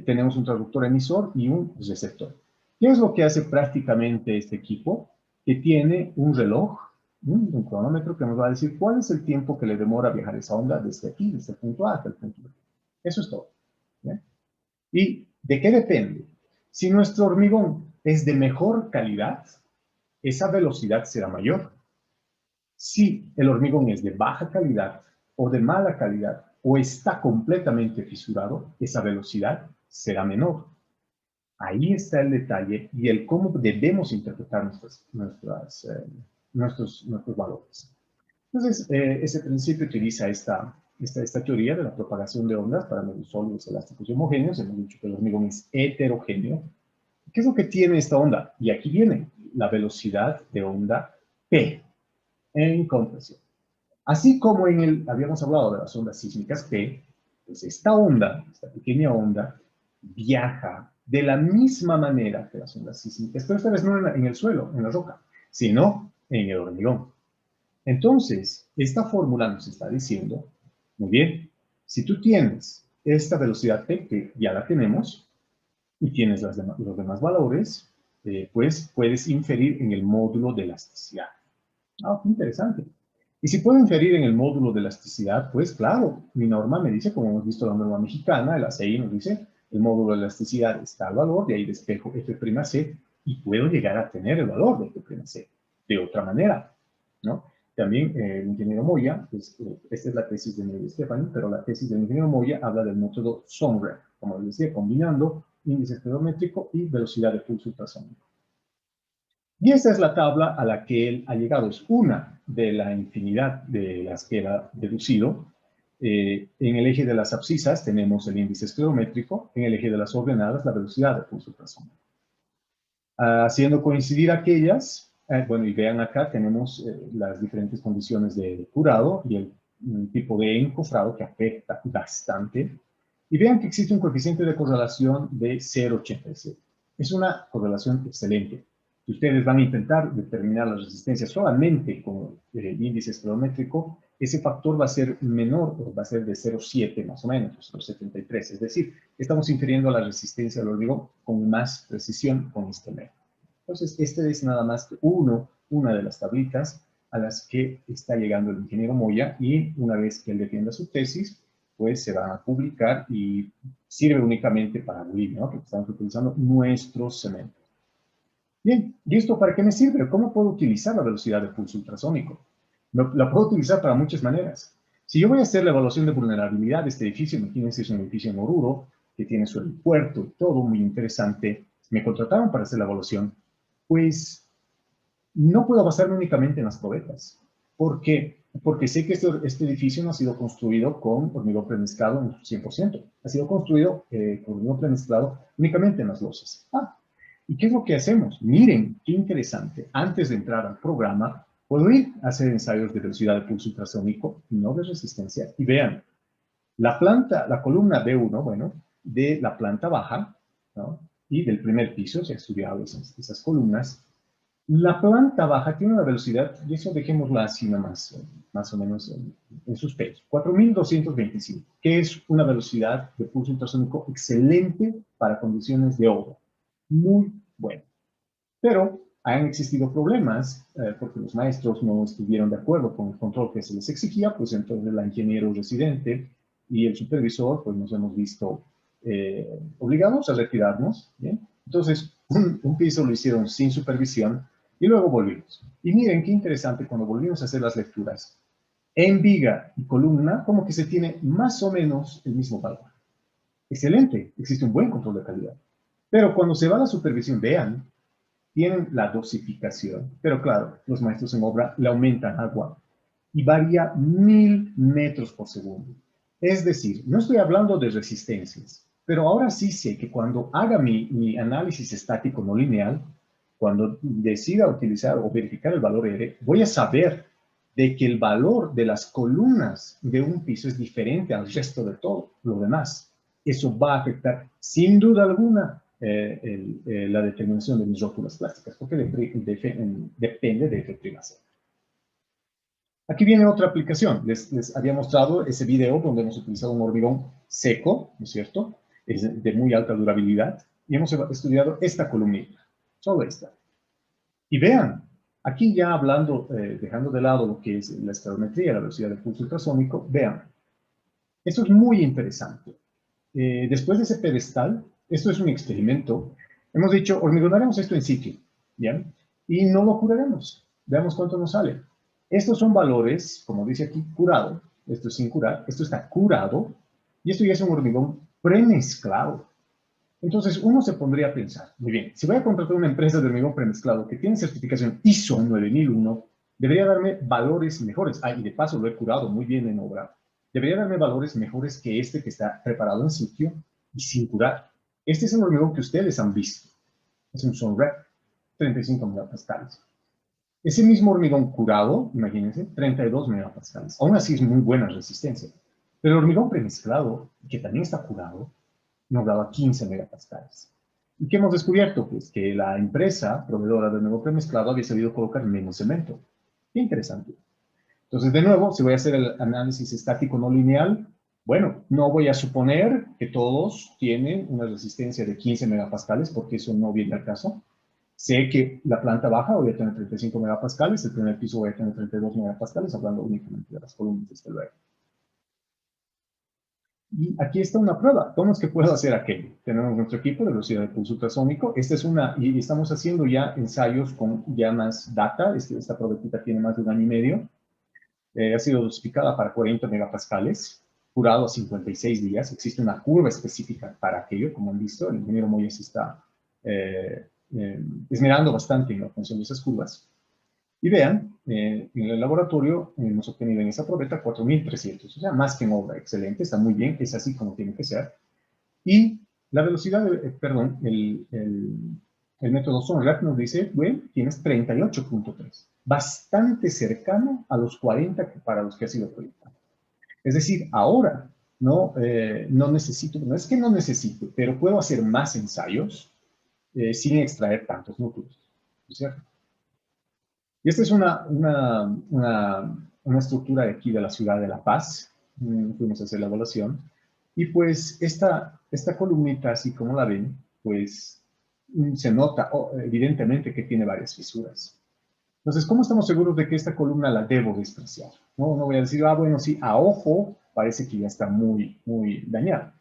Tenemos un transductor emisor y un receptor. ¿Qué es lo que hace prácticamente este equipo? Que tiene un reloj, un cronómetro que nos va a decir cuál es el tiempo que le demora viajar esa onda desde aquí, desde el punto A hasta el punto B. Eso es todo. ¿Bien? ¿Y de qué depende? Si nuestro hormigón es de mejor calidad, esa velocidad será mayor. Si el hormigón es de baja calidad o de mala calidad o está completamente fisurado, esa velocidad será menor. Ahí está el detalle y el cómo debemos interpretar nuestros valores. Entonces, ese principio utiliza esta teoría de la propagación de ondas para medios sólidos, elásticos y homogéneos. Hemos dicho que el hormigón es heterogéneo. ¿Qué es lo que tiene esta onda? Y aquí viene la velocidad de onda P en compresión. Así como habíamos hablado de las ondas sísmicas P, pues esta onda, esta pequeña onda, viaja de la misma manera que las ondas sísmicas, pero esta vez no en el suelo, en la roca, sino en el hormigón. Entonces, esta fórmula nos está diciendo, muy bien, si tú tienes esta velocidad P, que ya la tenemos, y tienes los demás valores, pues puedes inferir en el módulo de elasticidad. Ah, qué interesante. Y si puedo inferir en el módulo de elasticidad, pues claro, mi norma me dice, como hemos visto la norma mexicana, el ACI nos dice, el módulo de elasticidad está al valor, de ahí despejo F'(C), y puedo llegar a tener el valor de F'(C) de otra manera, ¿no? También el ingeniero Moya, pues, esta es la tesis de Miguel Estefani, pero la tesis del ingeniero Moya habla del método SONREP, como les decía, combinando índice estereométrico y velocidad de pulso ultrasónico. Y esta es la tabla a la que él ha llegado. Es una de la infinidad de las que él ha deducido. En el eje de las abscisas tenemos el índice estereométrico, en el eje de las ordenadas la velocidad de pulso ultrasónico. Haciendo coincidir aquellas, bueno, y vean acá tenemos las diferentes condiciones de curado y el tipo de encofrado que afecta bastante. Y vean que existe un coeficiente de correlación de 0,87. Es una correlación excelente. Si ustedes van a intentar determinar la resistencia solamente con el índice estereométrico, ese factor va a ser menor, o va a ser de 0,7 más o menos, 0,73. Es decir, estamos infiriendo la resistencia del hormigón con más precisión con este método. Entonces, este es nada más que una de las tablitas a las que está llegando el ingeniero Moya, y una vez que él defienda su tesis, pues se van a publicar y sirve únicamente para Bolivia, ¿no? Porque estamos utilizando nuestro cemento. Bien, ¿y esto para qué me sirve? ¿Cómo puedo utilizar la velocidad de pulso ultrasónico? La puedo utilizar para muchas maneras. Si yo voy a hacer la evaluación de vulnerabilidad de este edificio, imagínense, es un edificio en Oruro, que tiene su aeropuerto, todo muy interesante, me contrataron para hacer la evaluación, pues no puedo basarme únicamente en las probetas. ¿Por qué? Porque sé que este edificio no ha sido construido con hormigón premezclado en su 100%. Ha sido construido con hormigón premezclado únicamente en las losas. ¿Y qué es lo que hacemos? Miren, qué interesante. Antes de entrar al programa, puedo ir a hacer ensayos de velocidad de pulso ultrasónico, no de resistencia, y vean, la columna B1, bueno, de la planta baja, ¿no? Y del primer piso, se ha estudiado esas columnas. La planta baja tiene una velocidad, y eso dejémosla así nomás, más o menos en suspenso, 4.225, que es una velocidad de pulso ultrasónico excelente para condiciones de obra. Muy bueno. Pero han existido problemas porque los maestros no estuvieron de acuerdo con el control que se les exigía, pues entonces la ingeniero residente y el supervisor pues nos hemos visto obligados a retirarnos, ¿bien? Entonces un piso lo hicieron sin supervisión y luego volvimos. Y miren qué interesante, cuando volvimos a hacer las lecturas, en viga y columna como que se tiene más o menos el mismo valor. Excelente, existe un buen control de calidad. Pero cuando se va a la supervisión, vean, tienen la dosificación, pero claro, los maestros en obra le aumentan agua y varía 1000 metros por segundo. Es decir, no estoy hablando de resistencias, pero ahora sí sé que cuando haga mi análisis estático no lineal, cuando decida utilizar o verificar el valor R, voy a saber de que el valor de las columnas de un piso es diferente al resto de todo lo demás. Eso va a afectar, sin duda alguna, la determinación de mis rótulas plásticas, porque depende de F'(C). Aquí viene otra aplicación. Les había mostrado ese video donde hemos utilizado un hormigón seco, ¿no es cierto? Es de muy alta durabilidad. Y hemos estudiado esta columnita, solo esta. Y vean, aquí ya hablando, dejando de lado lo que es la estereometría, la velocidad del pulso ultrasónico, vean, esto es muy interesante. Después de ese pedestal, esto es un experimento, hemos dicho, hormigonaremos esto en sitio, ¿ya? Y no lo curaremos. Veamos cuánto nos sale. Estos son valores, como dice aquí, curado. Esto es sin curar, esto está curado, y esto ya es un hormigón premezclado. Entonces, uno se pondría a pensar, muy bien, si voy a contratar una empresa de hormigón premezclado que tiene certificación ISO 9001, debería darme valores mejores. Y de paso lo he curado muy bien en obra. Debería darme valores mejores que este que está preparado en sitio y sin curar. Este es el hormigón que ustedes han visto. Es un SONREP, 35 megapascales. Ese mismo hormigón curado, imagínense, 32 megapascales. Aún así es muy buena resistencia. Pero el hormigón premezclado, que también está curado, nos daba 15 megapascales. ¿Y qué hemos descubierto? Pues que la empresa proveedora del nuevo premezclado había sabido colocar menos cemento. Qué interesante. Entonces, de nuevo, si voy a hacer el análisis estático no lineal, bueno, no voy a suponer que todos tienen una resistencia de 15 megapascales, porque eso no viene al caso. Sé que la planta baja voy a tener 35 megapascales, el primer piso voy a tener 32 megapascales, hablando únicamente de las columnas, desde luego. Y aquí está una prueba. ¿Cómo es que puedo hacer aquello? Tenemos nuestro equipo de velocidad de pulso ultrasónico. Esta es y estamos haciendo ya ensayos con ya más data. Esta probetita tiene más de 1 año y medio. Ha sido dosificada para 40 megapascales, curado a 56 días. Existe una curva específica para aquello, como han visto. El ingeniero Moyes está esmerando bastante en la función de esas curvas. Y vean, en el laboratorio hemos obtenido en esa probeta 4.300, o sea, más que en obra, excelente, está muy bien, es así como tiene que ser. Y la velocidad, perdón, el método Sonrat nos dice, bueno, tienes 38.3, bastante cercano a los 40 para los que ha sido proyectado. Es decir, ahora no necesito, no es que no necesite, pero puedo hacer más ensayos sin extraer tantos núcleos, ¿no es cierto? Y esta es una estructura de aquí de la ciudad de La Paz. Fuimos a hacer la evaluación. Y pues esta columnita, así como la ven, pues se nota evidentemente que tiene varias fisuras. Entonces, ¿cómo estamos seguros de que esta columna la debo despreciar? No voy a decir, bueno, sí, a ojo, parece que ya está muy, muy dañada.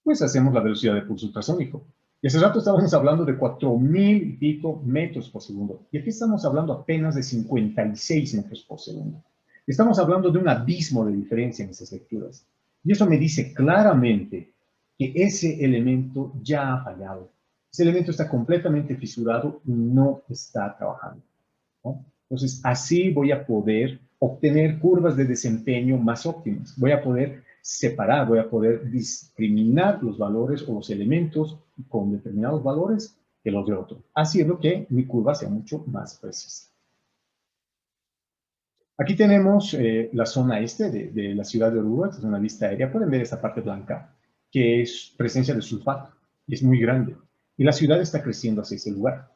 Pues hacemos la velocidad de pulso ultrasónico. Y hace rato estábamos hablando de 4.000 y pico metros por segundo. Y aquí estamos hablando apenas de 56 metros por segundo. Estamos hablando de un abismo de diferencia en esas lecturas. Y eso me dice claramente que ese elemento ya ha fallado. Ese elemento está completamente fisurado y no está trabajando, ¿no? Entonces, así voy a poder obtener curvas de desempeño más óptimas. Voy a poder separar, voy a poder discriminar los valores o los elementos con determinados valores que los de otros, haciendo que mi curva sea mucho más precisa. Aquí tenemos la zona este de la ciudad de Oruro. Esta es una vista aérea. Pueden ver esta parte blanca, que es presencia de sulfato, y es muy grande. Y la ciudad está creciendo hacia ese lugar,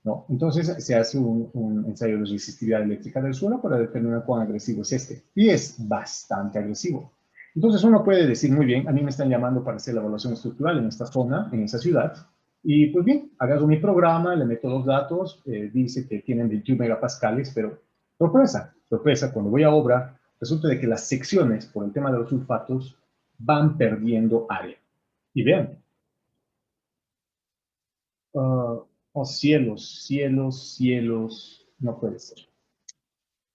¿no? Entonces se hace un ensayo de resistividad eléctrica del suelo para determinar cuán agresivo es este. Y es bastante agresivo. Entonces uno puede decir, muy bien, a mí me están llamando para hacer la evaluación estructural en esta zona, en esa ciudad. Y pues bien, agarro mi programa, le meto los datos, dice que tienen 21 megapascales, pero sorpresa, cuando voy a obra, resulta de que las secciones, por el tema de los sulfatos, van perdiendo área. Y vean, oh, cielos, no puede ser.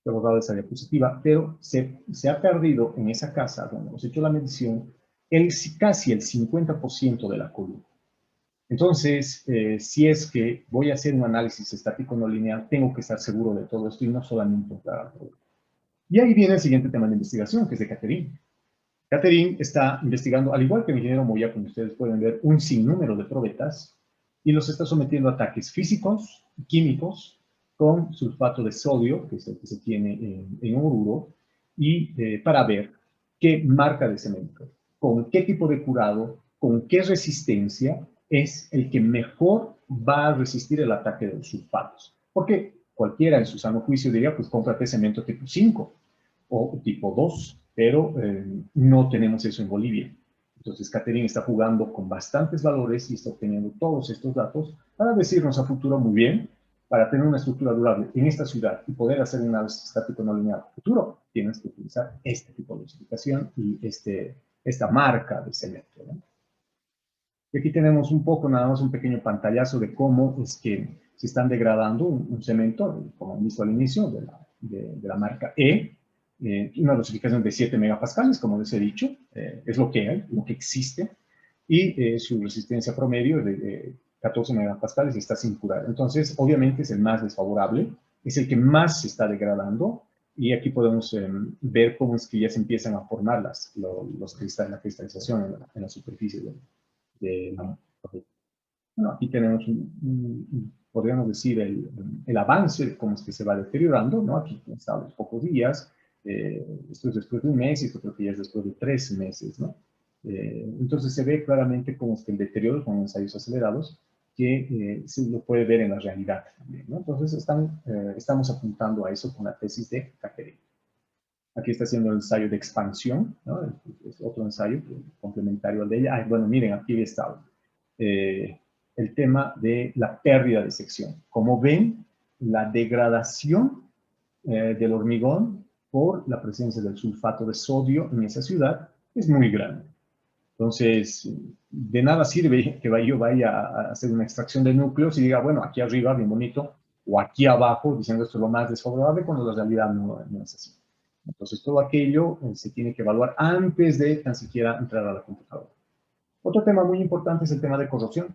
He borrado esa diapositiva, pero se ha perdido en esa casa donde hemos hecho la medición casi el 50% de la columna. Entonces, si es que voy a hacer un análisis estático no lineal, tengo que estar seguro de todo esto y no solamente entrar al problema. Y ahí viene el siguiente tema de investigación, que es de Catherine. Catherine está investigando, al igual que el ingeniero Moya, como ustedes pueden ver, un sinnúmero de probetas y los está sometiendo a ataques físicos y químicos con sulfato de sodio, que es el que se tiene en Oruro, y para ver qué marca de cemento, con qué tipo de curado, con qué resistencia es el que mejor va a resistir el ataque de los sulfatos. Porque cualquiera en su sano juicio diría, pues cómprate cemento tipo 5 o tipo 2, pero no tenemos eso en Bolivia. Entonces, Catherine está jugando con bastantes valores y está obteniendo todos estos datos para decirnos a futuro, muy bien, para tener una estructura durable en esta ciudad y poder hacer un análisis estático no lineal futuro, tienes que utilizar este tipo de dosificación y esta marca de cemento, ¿no? Y aquí tenemos un poco, nada más un pequeño pantallazo de cómo es que se están degradando un cemento, como han visto al inicio, de la marca E, una dosificación de 7 megapascales, como les he dicho, es lo que hay, lo que existe, y su resistencia promedio de 14 megapascales está sin curar. Entonces, obviamente es el más desfavorable, es el que más se está degradando, y aquí podemos ver cómo es que ya se empiezan a formar la cristalización en la superficie bueno, aquí tenemos podríamos decir, el avance de cómo es que se va deteriorando, ¿no? Aquí está a los pocos días, esto es después de un mes y esto creo que ya es después de 3 meses, ¿no? Entonces se ve claramente cómo es que el deterioro con ensayos acelerados que se lo puede ver en la realidad también, ¿no? Entonces estamos apuntando a eso con la tesis de Catherine. Aquí está haciendo el ensayo de expansión, ¿no? Es otro ensayo complementario al de ella. Bueno, miren, aquí está el tema de la pérdida de sección. Como ven, la degradación del hormigón por la presencia del sulfato de sodio en esa ciudad es muy grande. Entonces, de nada sirve que yo vaya a hacer una extracción de núcleos y diga, bueno, aquí arriba, bien bonito, o aquí abajo, diciendo esto es lo más desfavorable, cuando la realidad no es así. Entonces, todo aquello se tiene que evaluar antes de tan siquiera entrar a la computadora. Otro tema muy importante es el tema de corrosión.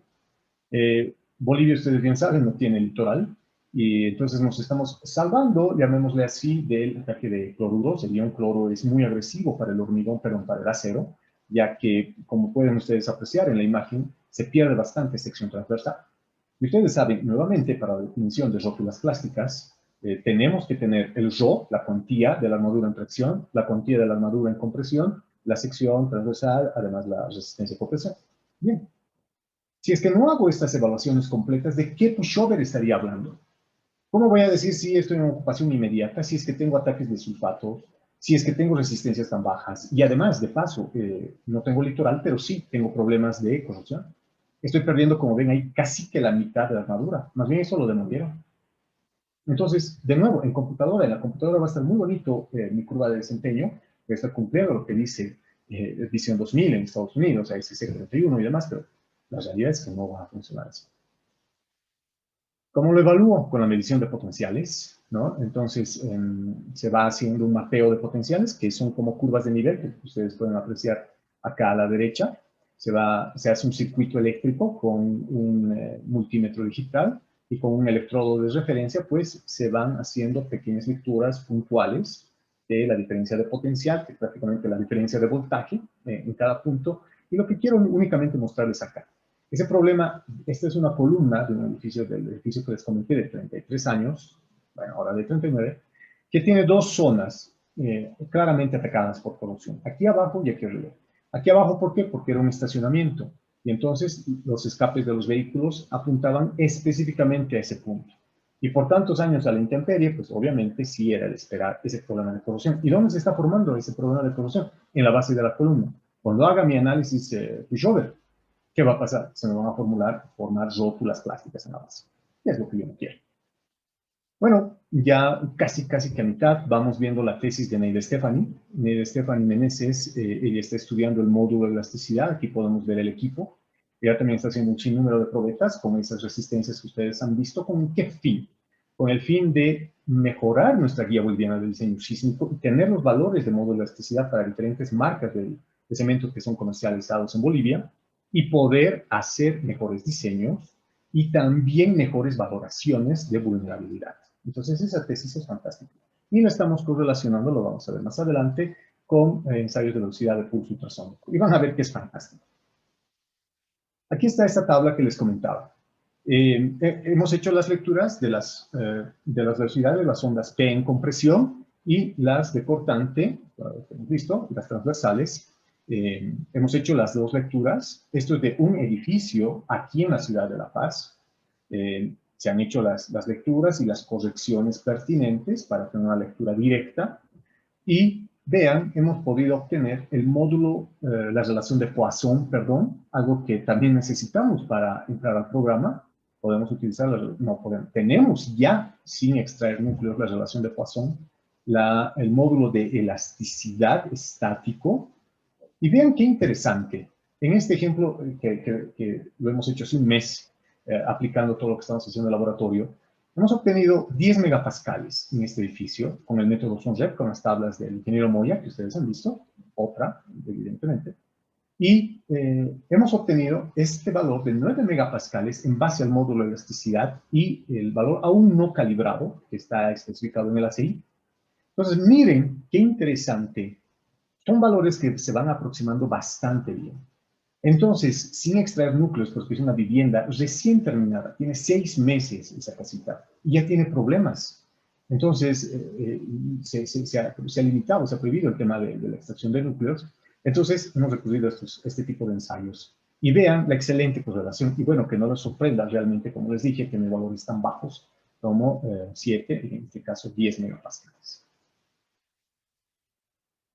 Bolivia, ustedes bien saben, no tiene litoral, y entonces nos estamos salvando, llamémosle así, del ataque de cloruros. El ion cloro es muy agresivo para el hormigón, pero para el acero, ya que, como pueden ustedes apreciar en la imagen, se pierde bastante sección transversal. Y ustedes saben, nuevamente, para la definición de rótulas plásticas, tenemos que tener el Rho, la cuantía de la armadura en tracción, la cuantía de la armadura en compresión, la sección transversal, además la resistencia por presión. Bien. Si es que no hago estas evaluaciones completas, ¿de qué pushover estaría hablando? ¿Cómo voy a decir si estoy en ocupación inmediata, si es que tengo ataques de sulfato, si es que tengo resistencias tan bajas? Y además, de paso, no tengo litoral, pero sí tengo problemas de corrosión. Estoy perdiendo, como ven ahí, casi que la mitad de la armadura. Más bien eso lo demolieron. Entonces, de nuevo, en la computadora va a estar muy bonito mi curva de desempeño, va a estar cumpliendo lo que dice Visión 2000 en Estados Unidos, ASC41 y demás, pero la realidad es que no va a funcionar así. ¿Cómo lo evalúo? Con la medición de potenciales, ¿no? Entonces, se va haciendo un mapeo de potenciales, que son como curvas de nivel, que ustedes pueden apreciar acá a la derecha. Se hace un circuito eléctrico con un multímetro digital y con un electrodo de referencia, pues se van haciendo pequeñas lecturas puntuales de la diferencia de potencial, que es prácticamente la diferencia de voltaje en cada punto. Y lo que quiero únicamente mostrarles acá. Ese problema, esta es una columna de un edificio, del edificio que les comenté de 33 años, bueno, ahora de 39, que tiene dos zonas claramente atacadas por corrosión. Aquí abajo y aquí arriba. Aquí abajo, ¿por qué? Porque era un estacionamiento. Y entonces los escapes de los vehículos apuntaban específicamente a ese punto. Y por tantos años a la intemperie, pues obviamente sí era de esperar ese problema de corrosión. ¿Y dónde se está formando ese problema de corrosión? En la base de la columna. Cuando haga mi análisis pushover, ¿qué va a pasar? Se me van a formar rótulas plásticas en la base. Y es lo que yo no quiero. Bueno, ya casi que a mitad vamos viendo la tesis de Neide Stephanie. Neide Stephanie Meneses, ella está estudiando el módulo de elasticidad. Aquí podemos ver el equipo. Ella también está haciendo un sinnúmero de probetas con esas resistencias que ustedes han visto. ¿Con qué fin? Con el fin de mejorar nuestra guía boliviana de diseño sísmico y tener los valores de módulo de elasticidad para diferentes marcas de cementos que son comercializados en Bolivia y poder hacer mejores diseños y también mejores valoraciones de vulnerabilidad. Entonces, esa tesis es fantástica. Y la estamos correlacionando, lo vamos a ver más adelante, con ensayos de velocidad de pulso ultrasónico. Y van a ver que es fantástico. Aquí está esta tabla que les comentaba. Hemos hecho las lecturas de las velocidades de las ondas P en compresión y las de cortante, listo, las transversales. Hemos hecho las dos lecturas. Esto es de un edificio aquí en la ciudad de La Paz. Se han hecho las lecturas y las correcciones pertinentes para tener una lectura directa. Y vean, hemos podido obtener el módulo, la relación de Poisson, perdón, algo que también necesitamos para entrar al programa. Podemos utilizarlo, no podemos, tenemos ya, sin extraer núcleos, la relación de Poisson, el módulo de elasticidad estático. Y vean qué interesante. En este ejemplo, que lo hemos hecho hace un mes, aplicando todo lo que estamos haciendo en el laboratorio, hemos obtenido 10 megapascales en este edificio con el método SONREP, con las tablas del ingeniero Moya, que ustedes han visto, otra, evidentemente. Y hemos obtenido este valor de 9 megapascales en base al módulo de elasticidad y el valor aún no calibrado, que está especificado en el ACI. Entonces, miren qué interesante. Son valores que se van aproximando bastante bien. Entonces, sin extraer núcleos, porque es una vivienda recién terminada, tiene 6 meses esa casita y ya tiene problemas. Entonces, se ha limitado, se ha prohibido el tema de la extracción de núcleos Entonces, hemos recurrido a este tipo de ensayos. Y vean la excelente correlación. Y bueno, que no les sorprenda realmente, como les dije, tener valores tan bajos como 7, en este caso 10 megapascales.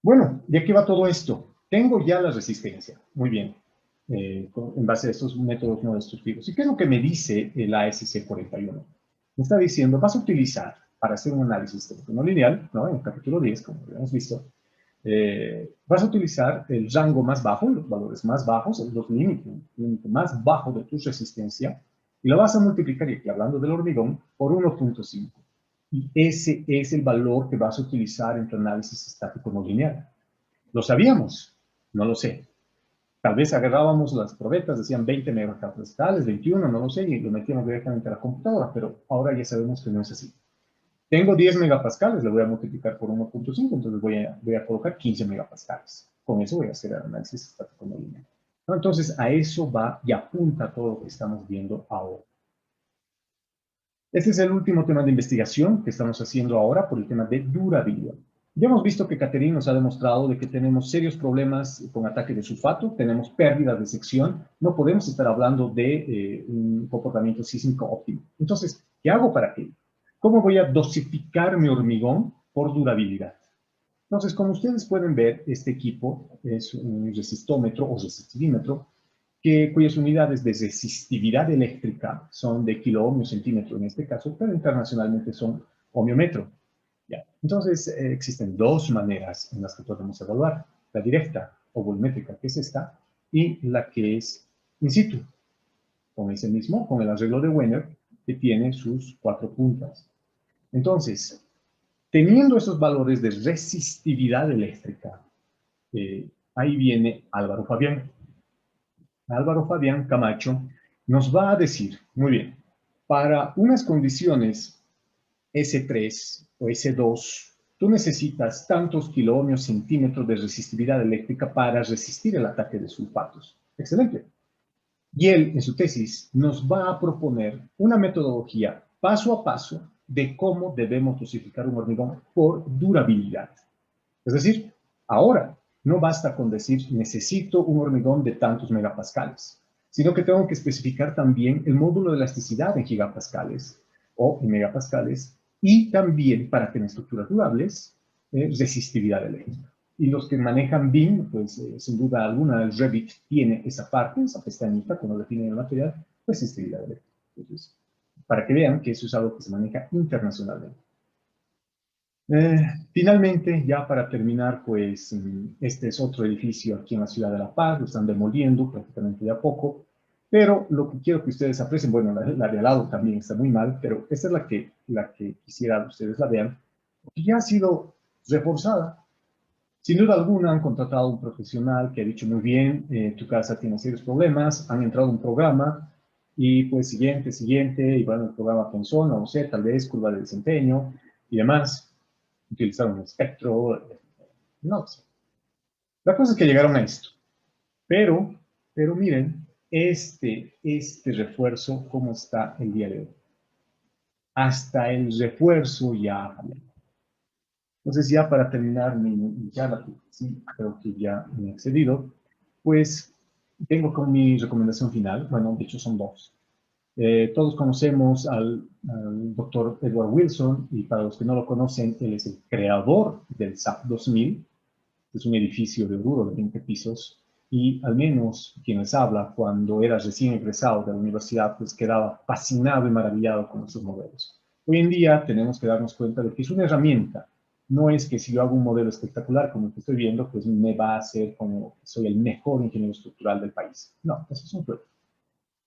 Bueno, ¿de qué va todo esto? Tengo ya la resistencia. Muy bien. En base a estos métodos no destructivos. ¿Y qué es lo que me dice el ASC 41? Me está diciendo, vas a utilizar, para hacer un análisis no lineal, ¿no? En el capítulo 10, como habíamos visto, vas a utilizar el rango más bajo, los valores más bajos, los límites más bajo de tu resistencia, y lo vas a multiplicar, y aquí hablando del hormigón, por 1.5. Y ese es el valor que vas a utilizar en tu análisis estático no lineal. ¿Lo sabíamos? No lo sé. Tal vez agarrábamos las probetas, decían 20 megapascales, 21, no lo sé, y lo metíamos directamente a la computadora, pero ahora ya sabemos que no es así. Tengo 10 megapascales, le voy a multiplicar por 1.5, entonces voy a colocar 15 megapascales. Con eso voy a hacer el análisis estático no lineal. ¿No? Entonces, a eso va y apunta todo lo que estamos viendo ahora. Este es el último tema de investigación que estamos haciendo ahora por el tema de durabilidad. Ya hemos visto que Catherine nos ha demostrado de que tenemos serios problemas con ataque de sulfato, tenemos pérdidas de sección, no podemos estar hablando de un comportamiento sísmico óptimo. Entonces, ¿qué hago para aquello? ¿Cómo voy a dosificar mi hormigón por durabilidad? Entonces, como ustedes pueden ver, este equipo es un resistómetro o resistivímetro cuyas unidades de resistividad eléctrica son de kiloohmio centímetro en este caso, pero internacionalmente son ohmiómetro. ¿Ya? Entonces, existen dos maneras en las que podemos evaluar. La directa o volmétrica, que es esta, y la que es in situ, con ese mismo, con el arreglo de Wenner, que tiene sus 4 puntas. Entonces, teniendo esos valores de resistividad eléctrica, ahí viene Álvaro Fabián. Álvaro Fabián Camacho nos va a decir, muy bien, para unas condiciones S3 o S2, tú necesitas tantos kiloohmios centímetros de resistividad eléctrica para resistir el ataque de sulfatos. Excelente. Y él, en su tesis, nos va a proponer una metodología paso a paso de cómo debemos dosificar un hormigón por durabilidad. Es decir, ahora no basta con decir necesito un hormigón de tantos megapascales, sino que tengo que especificar también el módulo de elasticidad en gigapascales o en megapascales y también, para tener estructuras durables, resistividad eléctrica. Y los que manejan BIM, pues sin duda alguna el Revit tiene esa parte, esa pestañita, cuando definen el material, resistividad eléctrica. Entonces, para que vean que eso es algo que se maneja internacionalmente. Finalmente, ya para terminar, pues este es otro edificio aquí en la ciudad de La Paz, lo están demoliendo prácticamente de a poco, pero lo que quiero que ustedes aprecien, bueno, la de al lado también está muy mal, pero esta es la que quisiera que ustedes la vean, porque ya ha sido reforzada. Sin duda alguna han contratado a un profesional que ha dicho muy bien, tu casa tiene serios problemas, han entrado a un programa y pues siguiente, y bueno, el programa pensó, no lo sé, tal vez curva de desempeño y demás. Utilizaron un espectro, no sé. La cosa es que llegaron a esto. Pero miren, este refuerzo, ¿cómo está el día de hoy? Hasta el refuerzo ya. Entonces, ya para terminar mi charla, sí, creo que ya me he excedido, pues vengo con mi recomendación final. Bueno, de hecho son dos. Todos conocemos al doctor Edward Wilson, y para los que no lo conocen, él es el creador del SAP 2000. Es un edificio de Oruro de 20 pisos, y al menos quien les habla, cuando era recién egresado de la universidad, pues quedaba fascinado y maravillado con estos modelos. Hoy en día tenemos que darnos cuenta de que es una herramienta. No es que si yo hago un modelo espectacular como el que estoy viendo, pues me va a hacer como que soy el mejor ingeniero estructural del país. No, eso es un juego.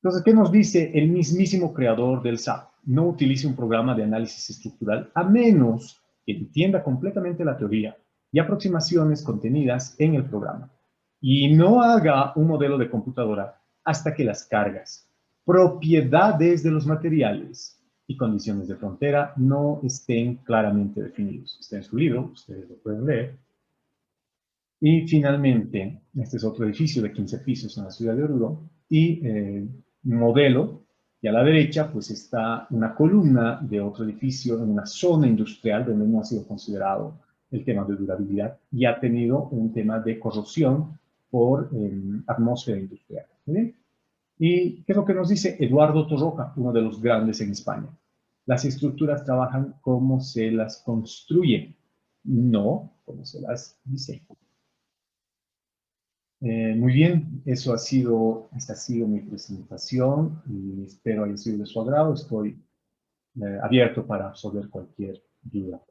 Entonces, ¿qué nos dice el mismísimo creador del SAP? No utilice un programa de análisis estructural a menos que entienda completamente la teoría y aproximaciones contenidas en el programa. Y no haga un modelo de computadora hasta que las cargas, propiedades de los materiales y condiciones de frontera no estén claramente definidos. Está en su libro, ustedes lo pueden leer. Y finalmente, este es otro edificio de 15 pisos en la ciudad de Oruro, y modelo, y a la derecha pues está una columna de otro edificio en una zona industrial donde no ha sido considerado el tema de durabilidad y ha tenido un tema de corrosión por atmósfera industrial. ¿Sí? ¿Y qué es lo que nos dice Eduardo Torroja, uno de los grandes en España? Las estructuras trabajan como se las construye, no como se las diseña. Muy bien, esta ha sido mi presentación y espero haya sido de su agrado. Estoy abierto para resolver cualquier duda.